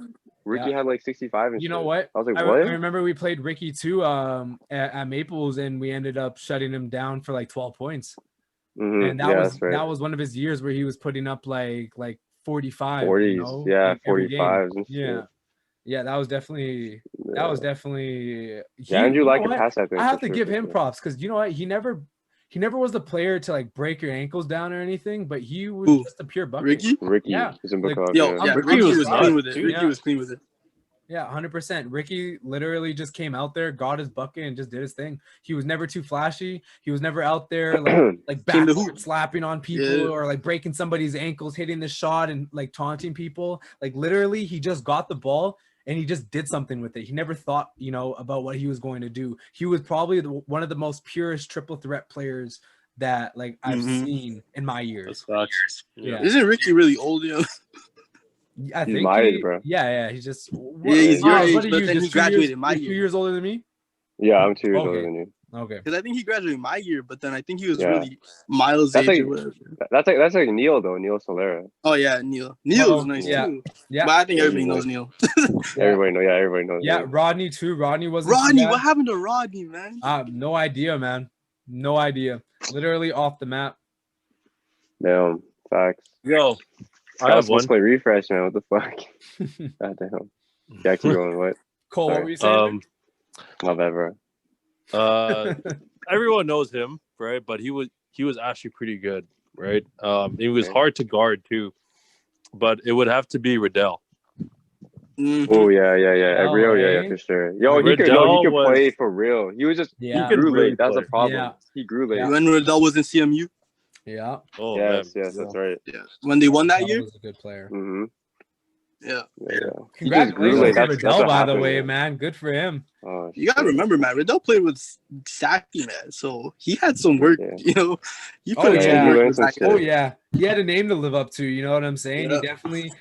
Ricky had like 65 and you know what? I was like, what? I remember we played Ricky too at Maples, and we ended up shutting him down for like 12 points. And that was one of his years where he was putting up like 45 40s, you know, yeah, like 45s and shit. Yeah, that was definitely Andrew liked to pass, I think. I have to give him props, because you know what, he never was the player to like break your ankles down or anything, but he was just a pure bucket. Ricky, yeah, Ricky was clean with it. Ricky was clean with it. Yeah, 100%. Ricky literally just came out there, got his bucket, and just did his thing. He was never too flashy. He was never out there like backward slapping on people or like breaking somebody's ankles, hitting the shot and like taunting people. Like literally, he just got the ball and he just did something with it. He never thought, you know, about what he was going to do. He was probably one of the most purest triple threat players that like I've seen in my years. Yeah. Isn't Ricky really old, yo? I think my age, bro. Yeah, he's just he's your age, but then he graduated my year. 2 years older than me? Yeah, I'm 2 years older than you. Okay. Because I think he graduated my year, but then I think he was really Miles' age or whatever. That's like Neil though, Neil Solera. Oh yeah, Neil. Neil's nice too. Yeah. But I think everybody knows Neil. Everybody knows. Yeah, Neil. Rodney too. Rodney wasn't. Rodney, what happened to Rodney, man? No idea, man. No idea. Literally off the map. Damn, facts. Yo. I was supposed to play refresh, man. What the fuck? God damn. Yeah, keep going. What? Cole, what were you saying? My bad, bro. Everyone knows him, right? But he was actually pretty good, right? He was hard to guard too, but it would have to be Riddell. Oh yeah, Rio, for sure. Yo, he could play for real. He was just he grew late. That's the problem. Yeah. He grew late. When Riddell was in CMU. Yeah. Oh yes, that's right. Yeah. When they won that year. Was a good player. Mm-hmm. Yeah. Congratulations to Riddell, by the way, man. Good for him. You gotta remember, man. Riddell played with Saki, man. So he had some work. You know, he put he had a name to live up to. You know what I'm saying? Yeah.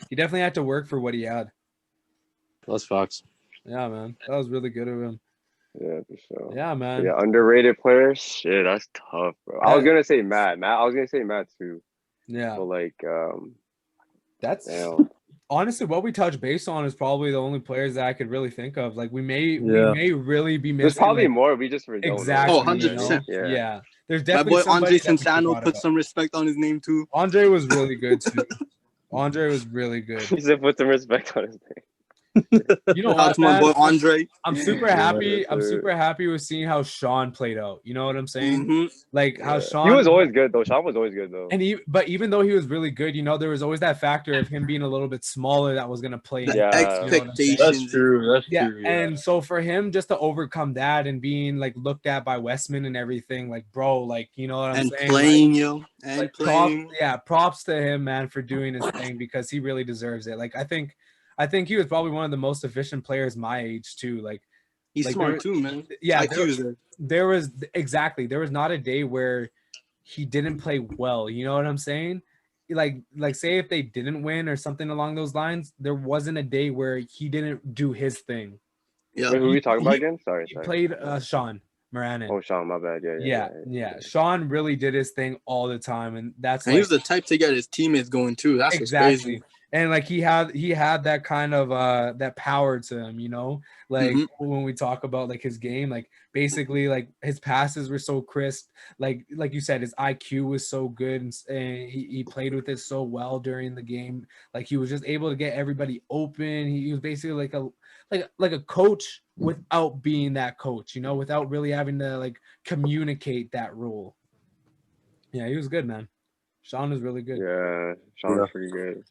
He definitely had to work for what he had. That's facts. Yeah, man. That was really good of him. Yeah, for sure. Yeah, man. Yeah, underrated players. Shit, that's tough, bro. I was gonna say Matt. I was gonna say Matt too. Yeah. But like, that's honestly what we touch base on is probably the only players that I could really think of. Like we may really be missing. There's probably more. We just forget. Exactly. 100%. Yeah. There's definitely my boy Andre Santano put some respect on his name too. Andre was really good too. Andre was really good. He said put some respect on his name. You know what, my boy Andre. I'm super happy. I'm super happy with seeing how Sean played out. You know what I'm saying? Like how Sean. He was always good though. Sean was always good though. And but even though he was really good, you know, there was always that factor of him being a little bit smaller that was gonna play. Expectations. That's true. That's true. Yeah. And so for him just to overcome that and being like looked at by Westman and everything, like bro, like you know what I'm saying? Playing, yo. And playing. Props to him, man, for doing his thing because he really deserves it. Like I think he was probably one of the most efficient players my age too. Like he's smart too, man. Yeah, there was not a day where he didn't play well. You know what I'm saying? Like say if they didn't win or something along those lines, there wasn't a day where he didn't do his thing. Yeah. Wait, who are we talking about again? Sorry. He played Sean Moranin. Oh, Sean, my bad. Yeah. Sean really did his thing all the time, and he was the type to get his teammates going too. That's crazy. And like he had that kind of that power to him, you know, like when we talk about like his game, like basically like his passes were so crisp, like you said, his IQ was so good, and he played with it so well during the game. Like he was just able to get everybody open. He was basically like a coach without being that coach, you know, without really having to like communicate that role. Yeah, he was good, man. Sean was really good. Yeah, Sean was pretty good.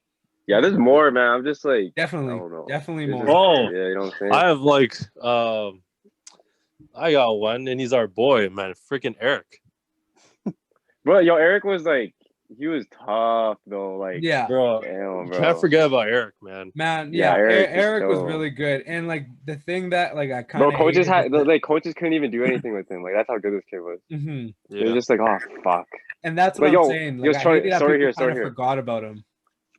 Yeah, there's more, man. I'm just like definitely more. Just, yeah, you know what I'm saying? I have like I got one, and he's our boy, man. Freaking Eric. Bro, Eric was like, he was tough though. Like, bro, damn, bro. Can't forget about Eric, man. Eric was really good, and like the thing that like I kind of coaches couldn't even do anything with him. Like that's how good this kid was. Mm-hmm. They were just like, oh fuck. And that's what I'm saying. Like, story here. Forgot about him.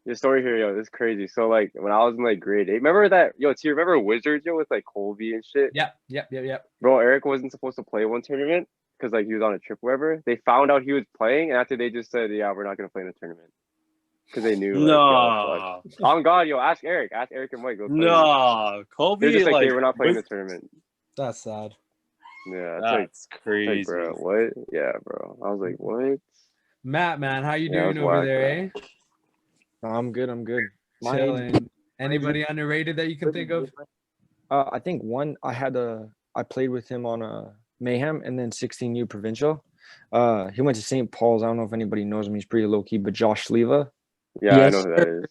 Your story here, this is crazy. So like when I was in like grade 8, remember that do you remember Wizards with like Colby and shit? Yep. Bro, Eric wasn't supposed to play one tournament because like he was on a trip or whatever. They found out he was playing, and after they just said, yeah, we're not gonna play in the tournament. Because they knew like, on God, ask Eric and Mike. Colby they're just like, hey, we're not playing the tournament. That's sad. Yeah, that's crazy. Like, bro, what? Yeah, bro. I was like, what? Matt, man, how you doing over there, eh? I'm good. Chilling. Anybody underrated that you can think of? I think one I played with him on a Mayhem and then 16U Provincial. He went to St. Paul's. I don't know if anybody knows him. He's pretty low key, but Josh Sleva. Yeah, yes. I know who that is.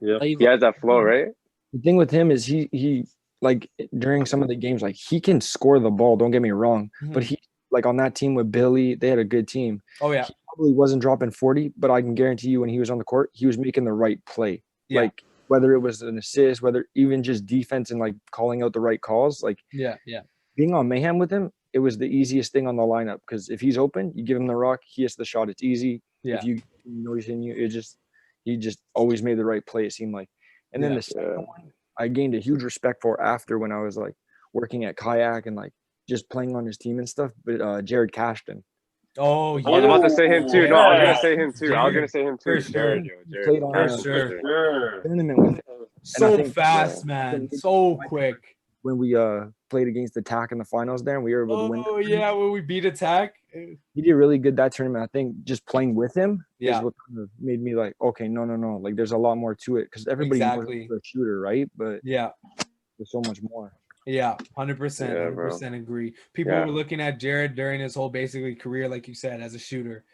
Yeah. He has that flow, right? The thing with him is he like during some of the games, like he can score the ball. Don't get me wrong, but he like on that team with Billy, they had a good team. Oh yeah. He probably wasn't dropping 40, but I can guarantee you when he was on the court, he was making the right play. Yeah. Like whether it was an assist, whether even just defense and like calling out the right calls, like being on Mayhem with him, it was the easiest thing on the lineup because if he's open, you give him the rock, he hits the shot, it's easy. Yeah. If you know he's hitting you, he just always made the right play, it seemed like. And then the second one, I gained a huge respect for after when I was like working at Kayak and like just playing on his team and stuff. But Jared Cashton. Oh, yeah. I was about to say him too. No, I was gonna say him too. For sure. Jared. Played on a tournament with him. So fast, man. So quick. When we played against Attack in the finals there and we were able to win. Oh yeah, when we beat Attack. He did really good that tournament. I think just playing with him is what kind of made me like, okay, no. Like there's a lot more to it because everybody knows he's a shooter, right? But there's so much more. Yeah, 100%. 100% agree. People were looking at Jared during his whole basically career, like you said, as a shooter.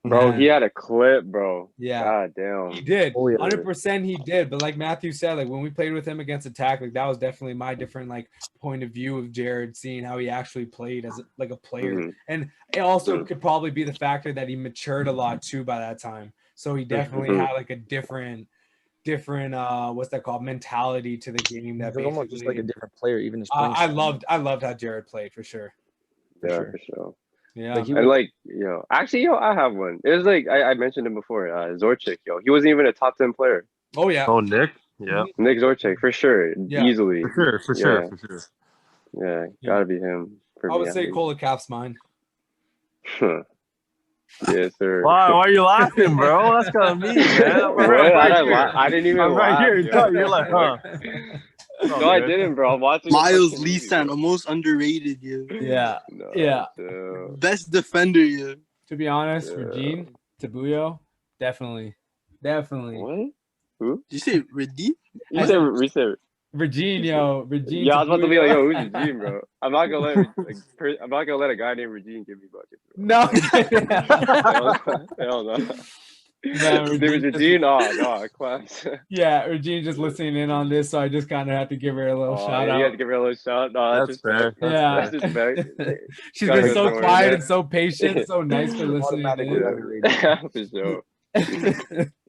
Bro, he had a clip, bro. Yeah. God damn. He did. 100% he did. But like Matthew said, like when we played with him against Attack, like that was definitely my different like point of view of Jared, seeing how he actually played as like a player. Mm-hmm. And it also could probably be the factor that he matured a lot too by that time. So he definitely had like a different what's that called, mentality to the game. That basically almost just like a different player, even his playing I loved how Jared played for sure. For sure. Yeah, actually, I have one. It was like I mentioned him before. Zorchik, he wasn't even a top 10 player. Oh yeah. Oh Nick, yeah. Nick Zorchik for sure, easily. For sure. Yeah, gotta be him. I would say Kolakap's mine. Yes, sir. Why are you laughing, bro? That's kind of mean, man. I didn't even. I'm right here. You're like, huh? No, I didn't, bro. I'm watching. Miles Leeson, the most underrated, Yeah. Best defender, To be honest, Regine, Tabuyo, definitely. What? Who? Did you say Regine? You said Regine, Regine. Yeah, I was about to be like, who's Regine, bro? I'm not gonna let a guy named Regine give me buckets. Bro. No. Hell no. No, Regine, class. Yeah, Regine just listening in on this, so I just kind of had to give her a little shout out. You had to give her a little shout. No, that's fair. That's respect. She's been so quiet and so patient, so nice for listening in. For sure.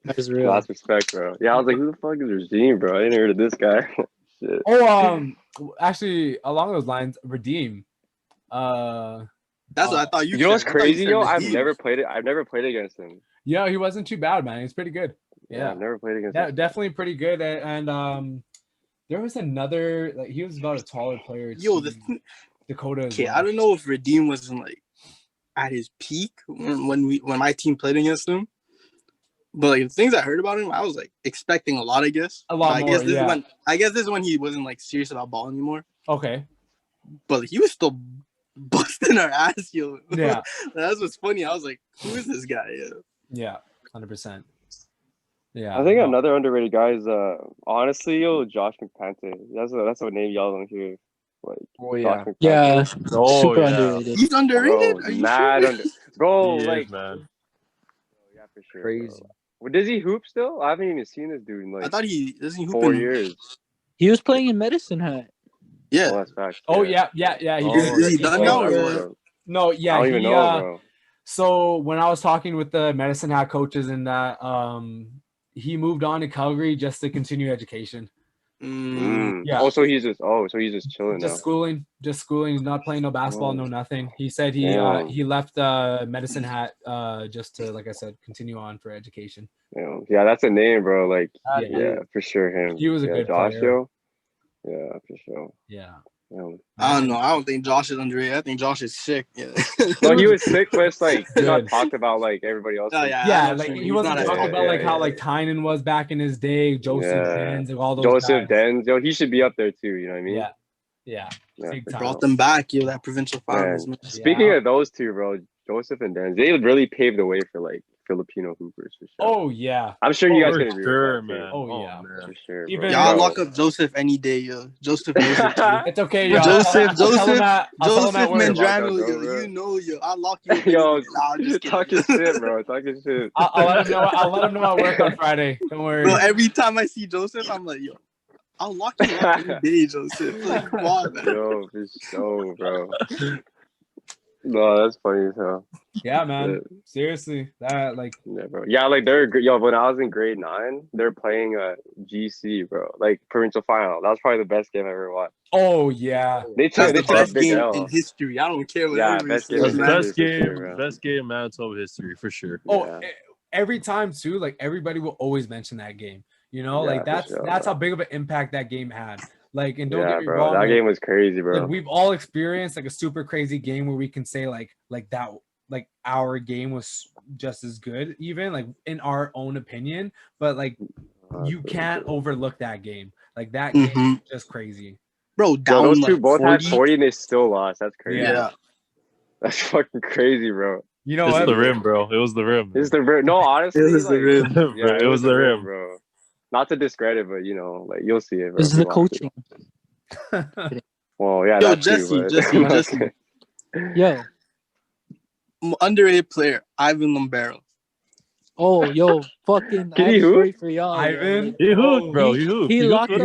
That's real. Lots of respect, bro. Yeah, I was like, who the fuck is Regine, bro? I ain't heard of this guy. Shit. Actually, along those lines, Redeem. That's what I thought you. You know what's crazy, I've never played it. I've never played against him. Yeah, he wasn't too bad, man. He's pretty good. Yeah, I've never played against him. Definitely pretty good. And there was another, like, he was about a taller player. Dakota. Okay, I don't know if Redeem wasn't like at his peak when my team played against him. But like the things I heard about him, I was like expecting a lot. I guess a lot more. I guess this is when he wasn't like serious about ball anymore. Okay, but like, he was still busting our ass, yo. Yeah, that's what's funny. I was like, who is this guy? Yeah, 100%. Yeah, I think another underrated guy is honestly, Josh McPante. That's a name y'all don't hear. Like, Super underrated. He's underrated. Bro, are you sure? Bro, he like, is, man. Yeah, for sure. Crazy. Does he hoop still? I haven't even seen this dude in like. I thought he doesn't he hoop 4 years. He was playing in Medicine Hat. Yeah. Oh, that's facts. Oh yeah. Is he done now or what? No, yeah. I don't even know, bro. So when I was talking with the Medicine Hat coaches and that, he moved on to Calgary just to continue education. Yeah. Oh, so he's just chilling just schooling. He's not playing no basketball, no nothing. He said he left Medicine Hat just to, like I said, continue on for education. Yeah, that's a name, bro. Like, yeah, for sure him. He was a good Josh, player. Yeah, for sure. Yeah. I don't know. I don't think Josh is underrated. I think Josh is sick. Yeah. No, he was sick, but it's like he's not talked about like everybody else. Oh, yeah, like he wasn't talking about like how like Tynan was back in his day, Joseph Dens, like all those Joseph guys. Dens, yo, he should be up there too. You know what I mean? Yeah. Brought them back, that provincial finals. Speaking of those two, bro, Joseph and Dens, they really paved the way for like Filipino hoopers for sure. Oh yeah, I'm sure you guys can agree. Sure, man. Oh yeah, for sure. Y'all lock up Joseph any day, yo. Joseph knows it too. It's okay, yo. Joseph Mandrano, yo. I'll lock you up. Yo, talking shit, bro. Talking shit. I'll let him know. I'll let him know I work on Friday. Don't worry. Bro, every time I see Joseph, I'm like, yo, I'll lock you up any day, Joseph. Like, come on, man. Yo, for sure, bro. No, that's funny as hell. Yeah, man. Seriously, that like. Yeah, bro. Yeah, like when I was in grade 9, they're playing GC, bro. Like provincial final. That was probably the best game I ever watched. Oh yeah. They took the best game in history. I don't care what. Yeah, best game in Manitoba history for sure. Oh, every time too. Like everybody will always mention that game. You know, like that's how big of an impact that game had. Like, and don't get me wrong, that game was crazy, bro. Like, we've all experienced like a super crazy game where we can say like that, like our game was just as good, even like in our own opinion. But like, you can't overlook that game. Like that game is just crazy, bro. Down those two both had 40 and they still lost. That's crazy. Yeah, that's fucking crazy, bro. You know, it's the rim, bro. It was the rim. It's the rim. No, honestly, it was the rim. Yeah, it was the rim, bro. Not to discredit, but you know, like you'll see it. Bro, this is the coaching. Well, yeah, yo, that's Jesse. Yo, underrated player, Ivan Lombero. Oh, yo, fucking! Can he hoop? For y'all, Ivan, he hooped, bro. He hooped. He locked up.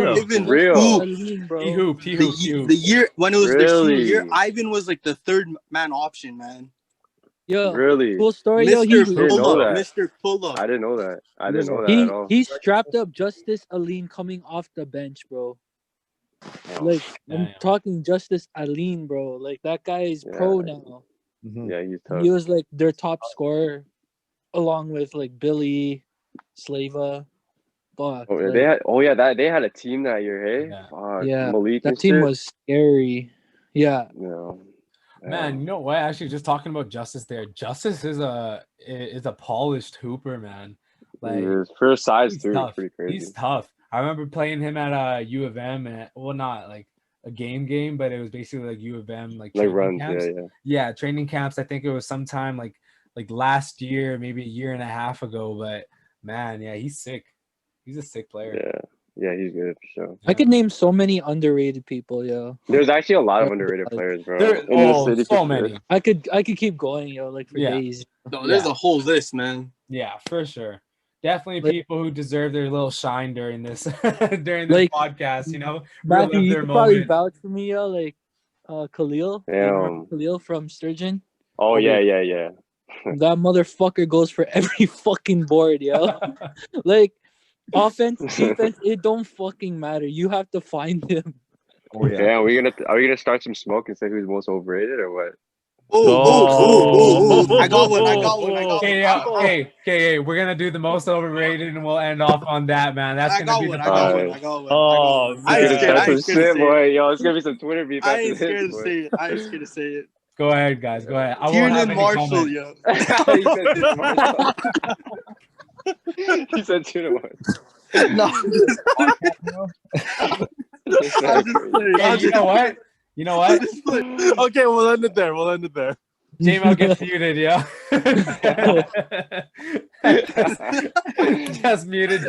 Real. He hooped. The year when it was the senior year, Ivan was like the third man option, man. Yo, really? Cool story, Mr. Pull-Up. I didn't know that. I didn't know that at all. He strapped up Justice Aline coming off the bench, bro. Like, I'm talking Justice Aline, bro. Like, that guy is pro now. Yeah, he's tough. He was, like, their top scorer, along with, like, Billy, Slava. Fuck. Oh, like, they had a team that year, hey? Yeah, Malik that team was scary. Yeah. Man, you know what? Actually, just talking about Justice there. Justice is a polished hooper, man. Like for his size too, it's pretty crazy. He's tough. I remember playing him at U of M, and not like a game, but it was basically like U of M, like runs, camps. Yeah, training camps. I think it was sometime like last year, maybe a year and a half ago. But man, yeah, he's sick. He's a sick player. Yeah, he's good for sure. I could name so many underrated people, yo. There's actually a lot of underrated players, bro. So many. I could keep going, yo, like for days. No, there's a whole list, man. Yeah, for sure. Definitely people who deserve their little shine during this podcast, you know. Matthew, you could probably vouch for me, yo, like Khalil. Khalil from Sturgeon. Oh yeah. That motherfucker goes for every fucking board, yo. Like offense, defense, it don't fucking matter. You have to find him. Oh yeah. Are we gonna start some smoke and say who's most overrated or what? Oh, I got one. Okay, we're gonna do the most overrated and we'll end off on that, man. That's gonna be the I got one. Oh, I ain't scared boy. Yo, it's gonna be some Twitter beef. I ain't scared to say it. Go ahead, guys. Go ahead. I won't have any Marshall, yo. He said Tuna Marshall. No. You know what? Okay, we'll end it there. J-Mo gets muted, yo. Just muted.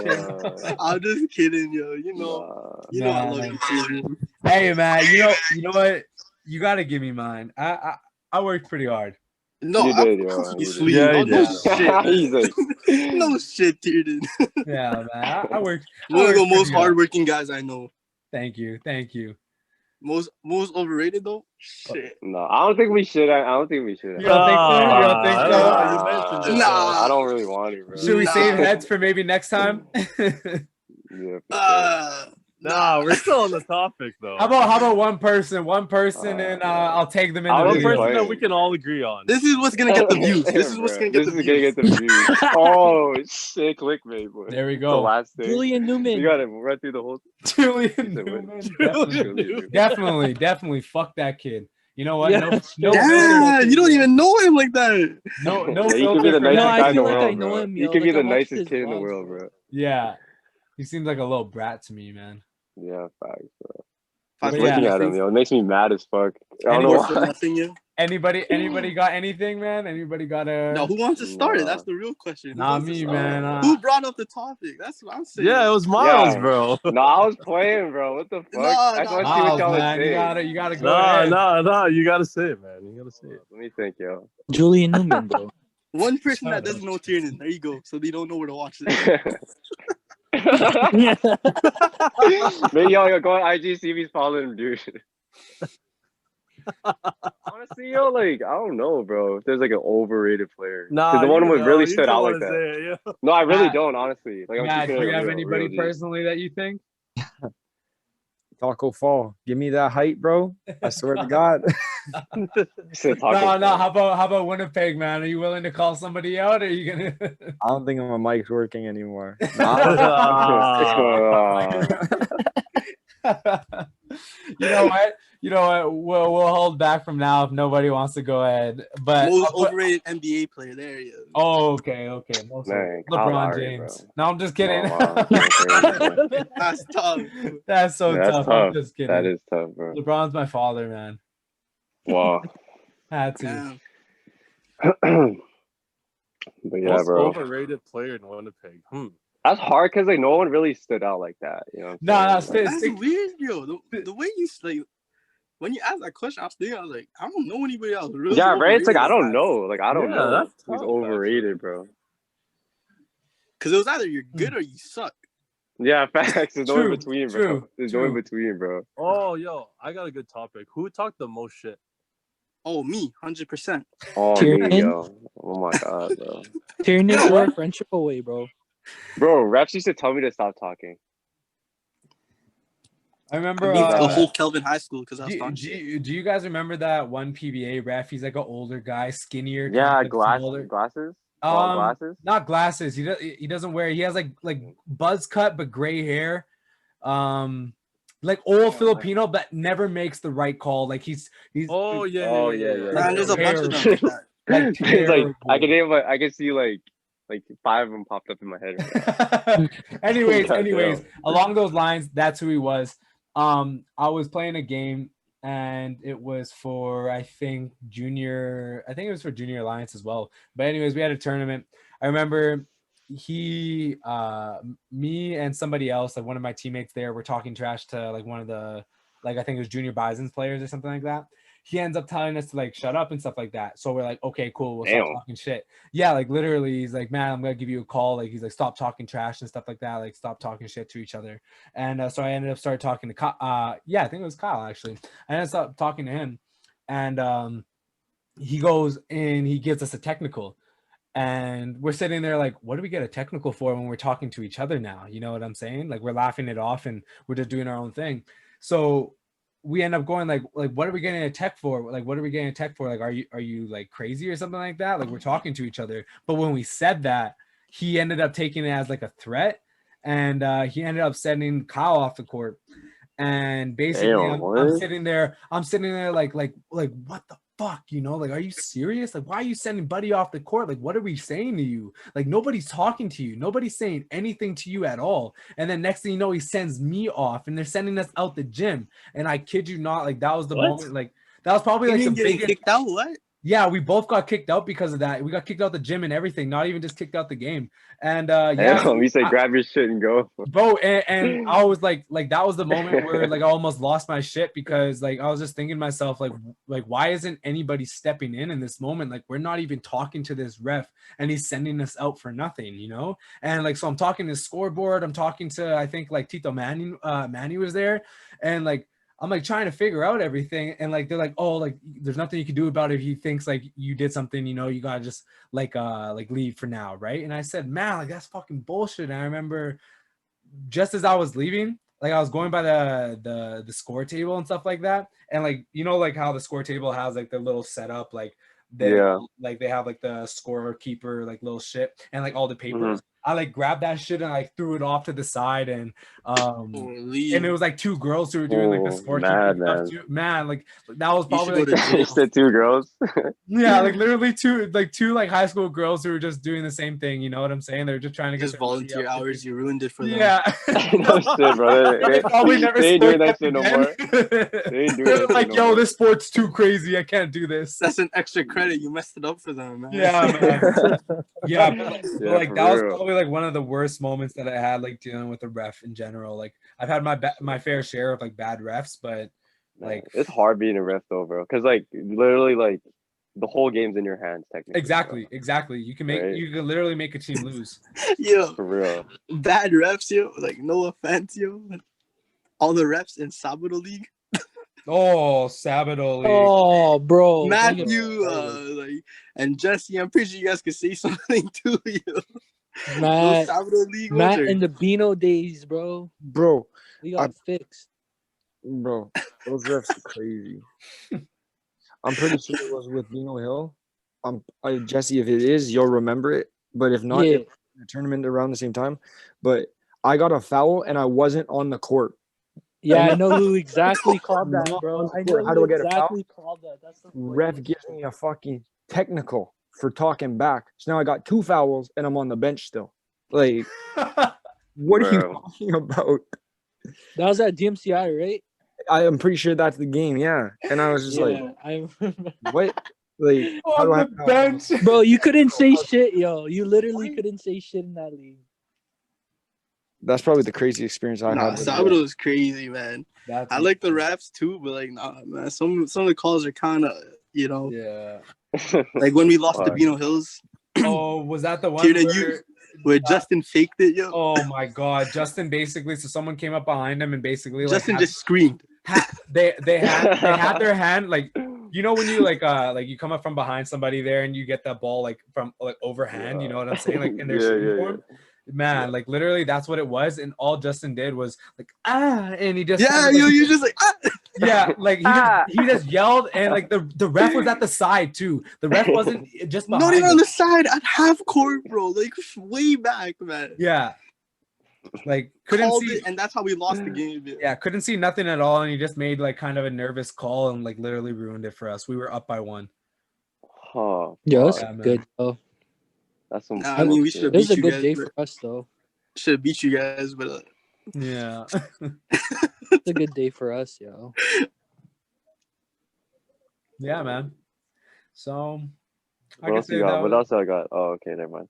I'm just kidding, yo. You know I love you. Hey, man. You know what? You gotta give me mine. I worked pretty hard. No, you did, yo. He's You sleep. Yeah, he No did. shit. He's like, No shit, Tiernan. Yeah, man. I work. One of the most pretty hard. hardworking guys I know. Thank you. Most overrated though? Shit. no, I don't think we should. I don't think we should. You don't think so? You don't think so? You mentioned it. Nah. I don't really want to, bro. Should we save heads for maybe next time? Yeah, for sure. Nah, we're still on the topic though. How about one person, and I'll take them in the one video. person that we can all agree on. This is what's gonna get the views. This is what's gonna get the views. Oh, shit, clickbait, boy. There we The go. last thing. Julian Newman. You gotta run through the whole. Julian Newman. Definitely. Fuck that kid. You know what? Yeah. Yeah, you don't even know him like that. No. Yeah, he could be the filter for nicest him. guy in the feel like I world, know bro. him, He yo. could be Like, the I watched nicest his kid in the vlogs, world, bro. bro. Yeah. He seems like a little brat to me, man. Yeah, facts, bro. But Just yeah. looking at him, yo, it makes me mad as fuck. I don't know More for why. nothing, yeah. Anybody got anything, man? Anybody got a? No, who wants to start it? Nah. That's the real question. Who Not wants to me, start man. it? Who brought up the topic? That's what I'm saying. Yeah, it was Miles, Yeah. bro. No, I was playing, bro. What the fuck? Nah, I just want to see what Miles, y'all would man, say. you gotta go ahead. Nah. You gotta say it, man. You gotta say it. Let me think, yo. Julian Newman, bro. One person that doesn't know Tiernan. There you go. So they don't know where to watch this. Maybe yo, go on IG, see if he's following him, dude. Honestly, yo, like I don't know, bro. If there's like an overrated player, Nah, the one would really you stood don't out like wanna that. say it, yeah. No, I really Matt. don't, honestly. Like, I'm Matt, keeping do it you have real, anybody real, personally that you think? Taco Fall. Give me that height, bro. I swear to God. dude. No. How about Winnipeg, man? Are you willing to call somebody out? Or are you gonna? I don't think my mic's working anymore. You know what? We'll hold back from now if nobody wants to go ahead. But Most overrated NBA player. There he is. Oh, okay. Most Man, Kyle LeBron Lowry, James. bro. No, I'm just kidding. Wow. That's tough. That's so That's tough. tough. I'm just kidding. That is tough, bro. LeBron's my father, man. Wow. Had to. Damn. But yeah, Most bro. overrated player in Winnipeg. That's hard because like no one really stood out like that. You know. No, saying? That's weird, yo. The way you like when you asked that question, I was like, I don't know anybody else. Really Yeah, right. It's like I don't that. know. Like I don't know. that's He's tough, overrated, bro. Because it was either you're good or you suck. Yeah, facts. There's no in True, between, true, bro. There's no in between, bro. Oh, yo, I got a good topic. Who talked the most shit? Oh, me, 100%. Oh, Tiernan? me, yo. Oh my god, bro. Tiernan, we're a friendship away, bro. Bro, refs used to tell me to stop talking. I remember The whole Kelvin High School because I was talking. do you guys remember that one PBA ref? He's like an older guy, skinnier. Yeah, smaller. glasses. Glasses. Not glasses. He doesn't wear. He has like buzz cut but gray hair. Like old Filipino that never makes the right call. Like he's. Oh yeah. Man, there's a bunch of them like that. Like, It's like I can see like 5 of them popped up in my head. anyways, along those lines, that's who he was. I was playing a game and it was for I think it was for Junior Alliance as well. But anyways, we had a tournament. I remember me and somebody else, like one of my teammates there, were talking trash to like one of the I think it was Junior Bison's players or something like that. He ends up telling us to like shut up and stuff like that. So we're like, okay, cool, we'll stop talking shit. Yeah, like literally, he's like, man, I'm gonna give you a call. Like he's like, stop talking trash and stuff like that. Like stop talking shit to each other. And so I ended up started talking to Kyle. I think it was Kyle actually. I ended up talking to him, and he goes and he gives us a technical. And we're sitting there like, what do we get a technical for when we're talking to each other now? You know what I'm saying? Like we're laughing it off and we're just doing our own thing. So we end up going like what are we getting a tech for? Like what are we getting a tech for? Like are you like crazy or something like that? Like we're talking to each other. But when we said that, he ended up taking it as like a threat, and he ended up sending Kyle off the court. And basically, I'm sitting there like what the fuck, you know, like, are you serious? Like, why are you sending Buddy off the court? Like, what are we saying to you? Like, nobody's talking to you. Nobody's saying anything to you at all. And then next thing you know, he sends me off and they're sending us out the gym. And I kid you not, like, that was the moment, like, that was probably like the biggest. Kicked out, what? Yeah, we both got kicked out because of that. We got kicked out the gym and everything, not even just kicked out the game. And we say grab your shit and go, bro. And I was like that was the moment where like I almost lost my shit, because like I was just thinking to myself like why isn't anybody stepping in this moment? Like we're not even talking to this ref, and he's sending us out for nothing, you know? And like so I'm talking to scoreboard, I'm talking to, I think like Tito Manny was there, and like I'm like trying to figure out everything, and like they're like, oh, like there's nothing you can do about it if he thinks like you did something, you know, you gotta just like leave for now, right? And I said, man, like that's fucking bullshit. And I remember just as I was leaving, like I was going by the score table and stuff like that, and like you know like how the score table has like the little setup, like like they have like the scorekeeper like little shit and like all the papers. I like grabbed that shit and I threw it off to the side, and it was like two girls who were doing like the scorekeeping stuff too. Man, like that was probably like you said two girls. Yeah, like literally two high school girls who were just doing the same thing. You know what I'm saying? They're just trying to get volunteer hours. You ruined it for them. Yeah, no shit, bro. They probably never. They ain't doing that shit no more. They ain't doing that like, shit yo, this sport's too crazy. I can't do this. That's an extra credit. You messed it up for them, man. Yeah, man. Yeah, but like that was probably like one of the worst moments that I had, like dealing with a ref in general. Like I've had my fair share of like bad refs, but like it's hard being a ref though, bro. Because like literally like the whole game's in your hands technically. Exactly. You can make you can literally make a team lose. Yo, for real. Bad refs, yo. Like no offense, yo. All the refs in Sabado League. Oh, Sabado League. Oh, bro. Matthew, like, and Jesse, I'm pretty sure you guys could say something too, yo. Matt and the Beano days, bro. Bro, we got fixed. Bro, those refs are crazy. I'm pretty sure it was with Beano Hill. Jesse, if it is, you'll remember it. But if not, it was in the tournament around the same time. But I got a foul and I wasn't on the court. Yeah, I know who exactly called that, bro. How do I get a foul? That's the ref gives me a fucking technical for talking back. So now I got 2 fouls and I'm on the bench still. Like, what are you talking about? That was at DMCI, right? I am pretty sure that's the game, yeah. And I was just what? Like, on the bench, bro. You couldn't say shit, yo. You literally couldn't say shit in that league. That's probably the crazy experience I had. Sabado was crazy, man. I like the refs too, but like, nah, man. Some of the calls are kind of, you know. Yeah. Like when we lost to Beano Hills. Oh, was that the one where Justin faked it, yo? Oh my God, Justin basically. So someone came up behind him and basically Justin just screamed. They had their hand like. You know when you like you come up from behind somebody there and you get that ball like from like overhand, you know what I'm saying? Like in their shooting form. Man, like literally that's what it was, and all Justin did was like and he just you just like yeah, like he just yelled, and like the ref was at the side too. The ref wasn't just behind not even on the side at half court, bro, like way back, man. Yeah, like couldn't see it, and that's how we lost the game. Yeah, couldn't see nothing at all, and he just made like kind of a nervous call and like literally ruined it for us. We were up by 1. Oh, yeah, that's good though. That's some. I mean, we should have beat you guys. It was a good day for us, though. Should have beat you guys, but yeah, it's a good day for us, yo. Yeah, man. So, what else you got? What else I got? Oh, okay, never mind.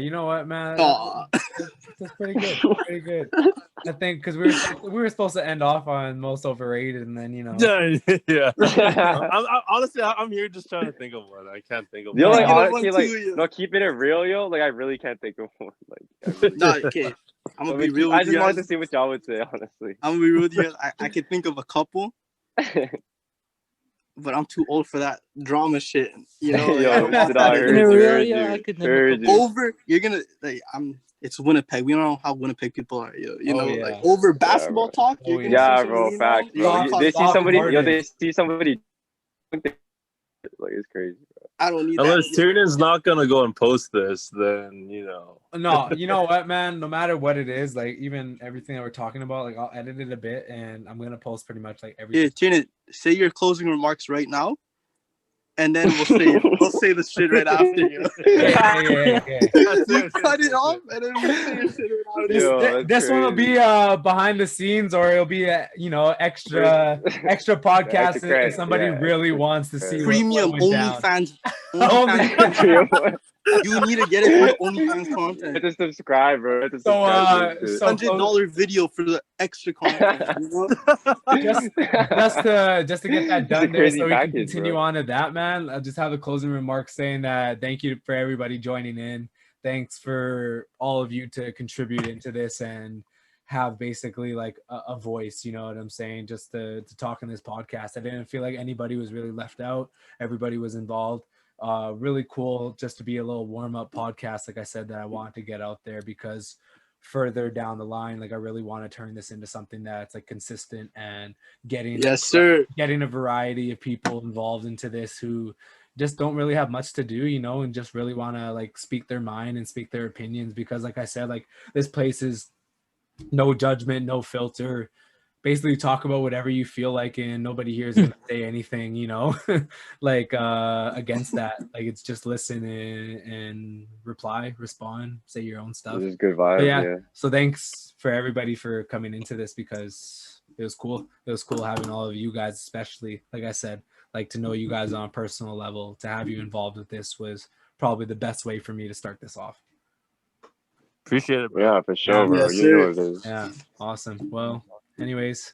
You know what, man? That's pretty good. Pretty good. I think because we were supposed to end off on most overrated, and then yeah. I'm honestly, I'm here just trying to think of one. I can't think of one. Yo, like honestly, like no, keeping it real, yo. Like I really can't think of one. Like no, okay. I'm gonna be real. I just wanted to see what y'all would say. Honestly, I'm gonna be real with you guys. I can think of a couple. But I'm too old for that drama shit, you know. I could never over. You're gonna like. It's Winnipeg. We don't know how Winnipeg people are. You know, like over basketball talk. Bro, facts. Bro. They see somebody. They see somebody. Like it's crazy. Bro. I don't need. Unless Tiernan's not gonna go and post this, then you know. No, you know what, man. No matter what it is, like even everything that we're talking about, like I'll edit it a bit, and I'm gonna post pretty much like everything. Yeah, Tiernan, say your closing remarks right now, and then we'll say the shit right after you. You cut it off, and then we'll say your shit right after. This one will be behind the scenes, or it'll be extra podcast if somebody really wants to see premium OnlyFans. You need to get it from OnlyFans content. Hit the subscribe, bro. So $100 video for the extra content. You know? just to get that done there, so we can continue on to that, man. I'll just have a closing remark saying that thank you for everybody joining in. Thanks for all of you to contribute into this and have basically like a voice, you know what I'm saying, just to talk in this podcast. I didn't feel like anybody was really left out. Everybody was involved. Really cool just to be a little warm-up podcast, like I said, that I want to get out there, because further down the line, like I really want to turn this into something that's like consistent and getting a variety of people involved into this who just don't really have much to do, you know, and just really want to like speak their mind and speak their opinions, because like I said, like this place is no judgment, no filter. Basically talk about whatever you feel like, and nobody here is going to say anything, you know, like against that. Like it's just listen and respond, say your own stuff. This is good vibes. Yeah. So thanks for everybody for coming into this, because it was cool. It was cool having all of you guys, especially, like I said, like to know you guys on a personal level. To have you involved with this was probably the best way for me to start this off. Appreciate it, bro. Yeah, for sure, bro. Yes, you know it is. Yeah, awesome. Well, anyways,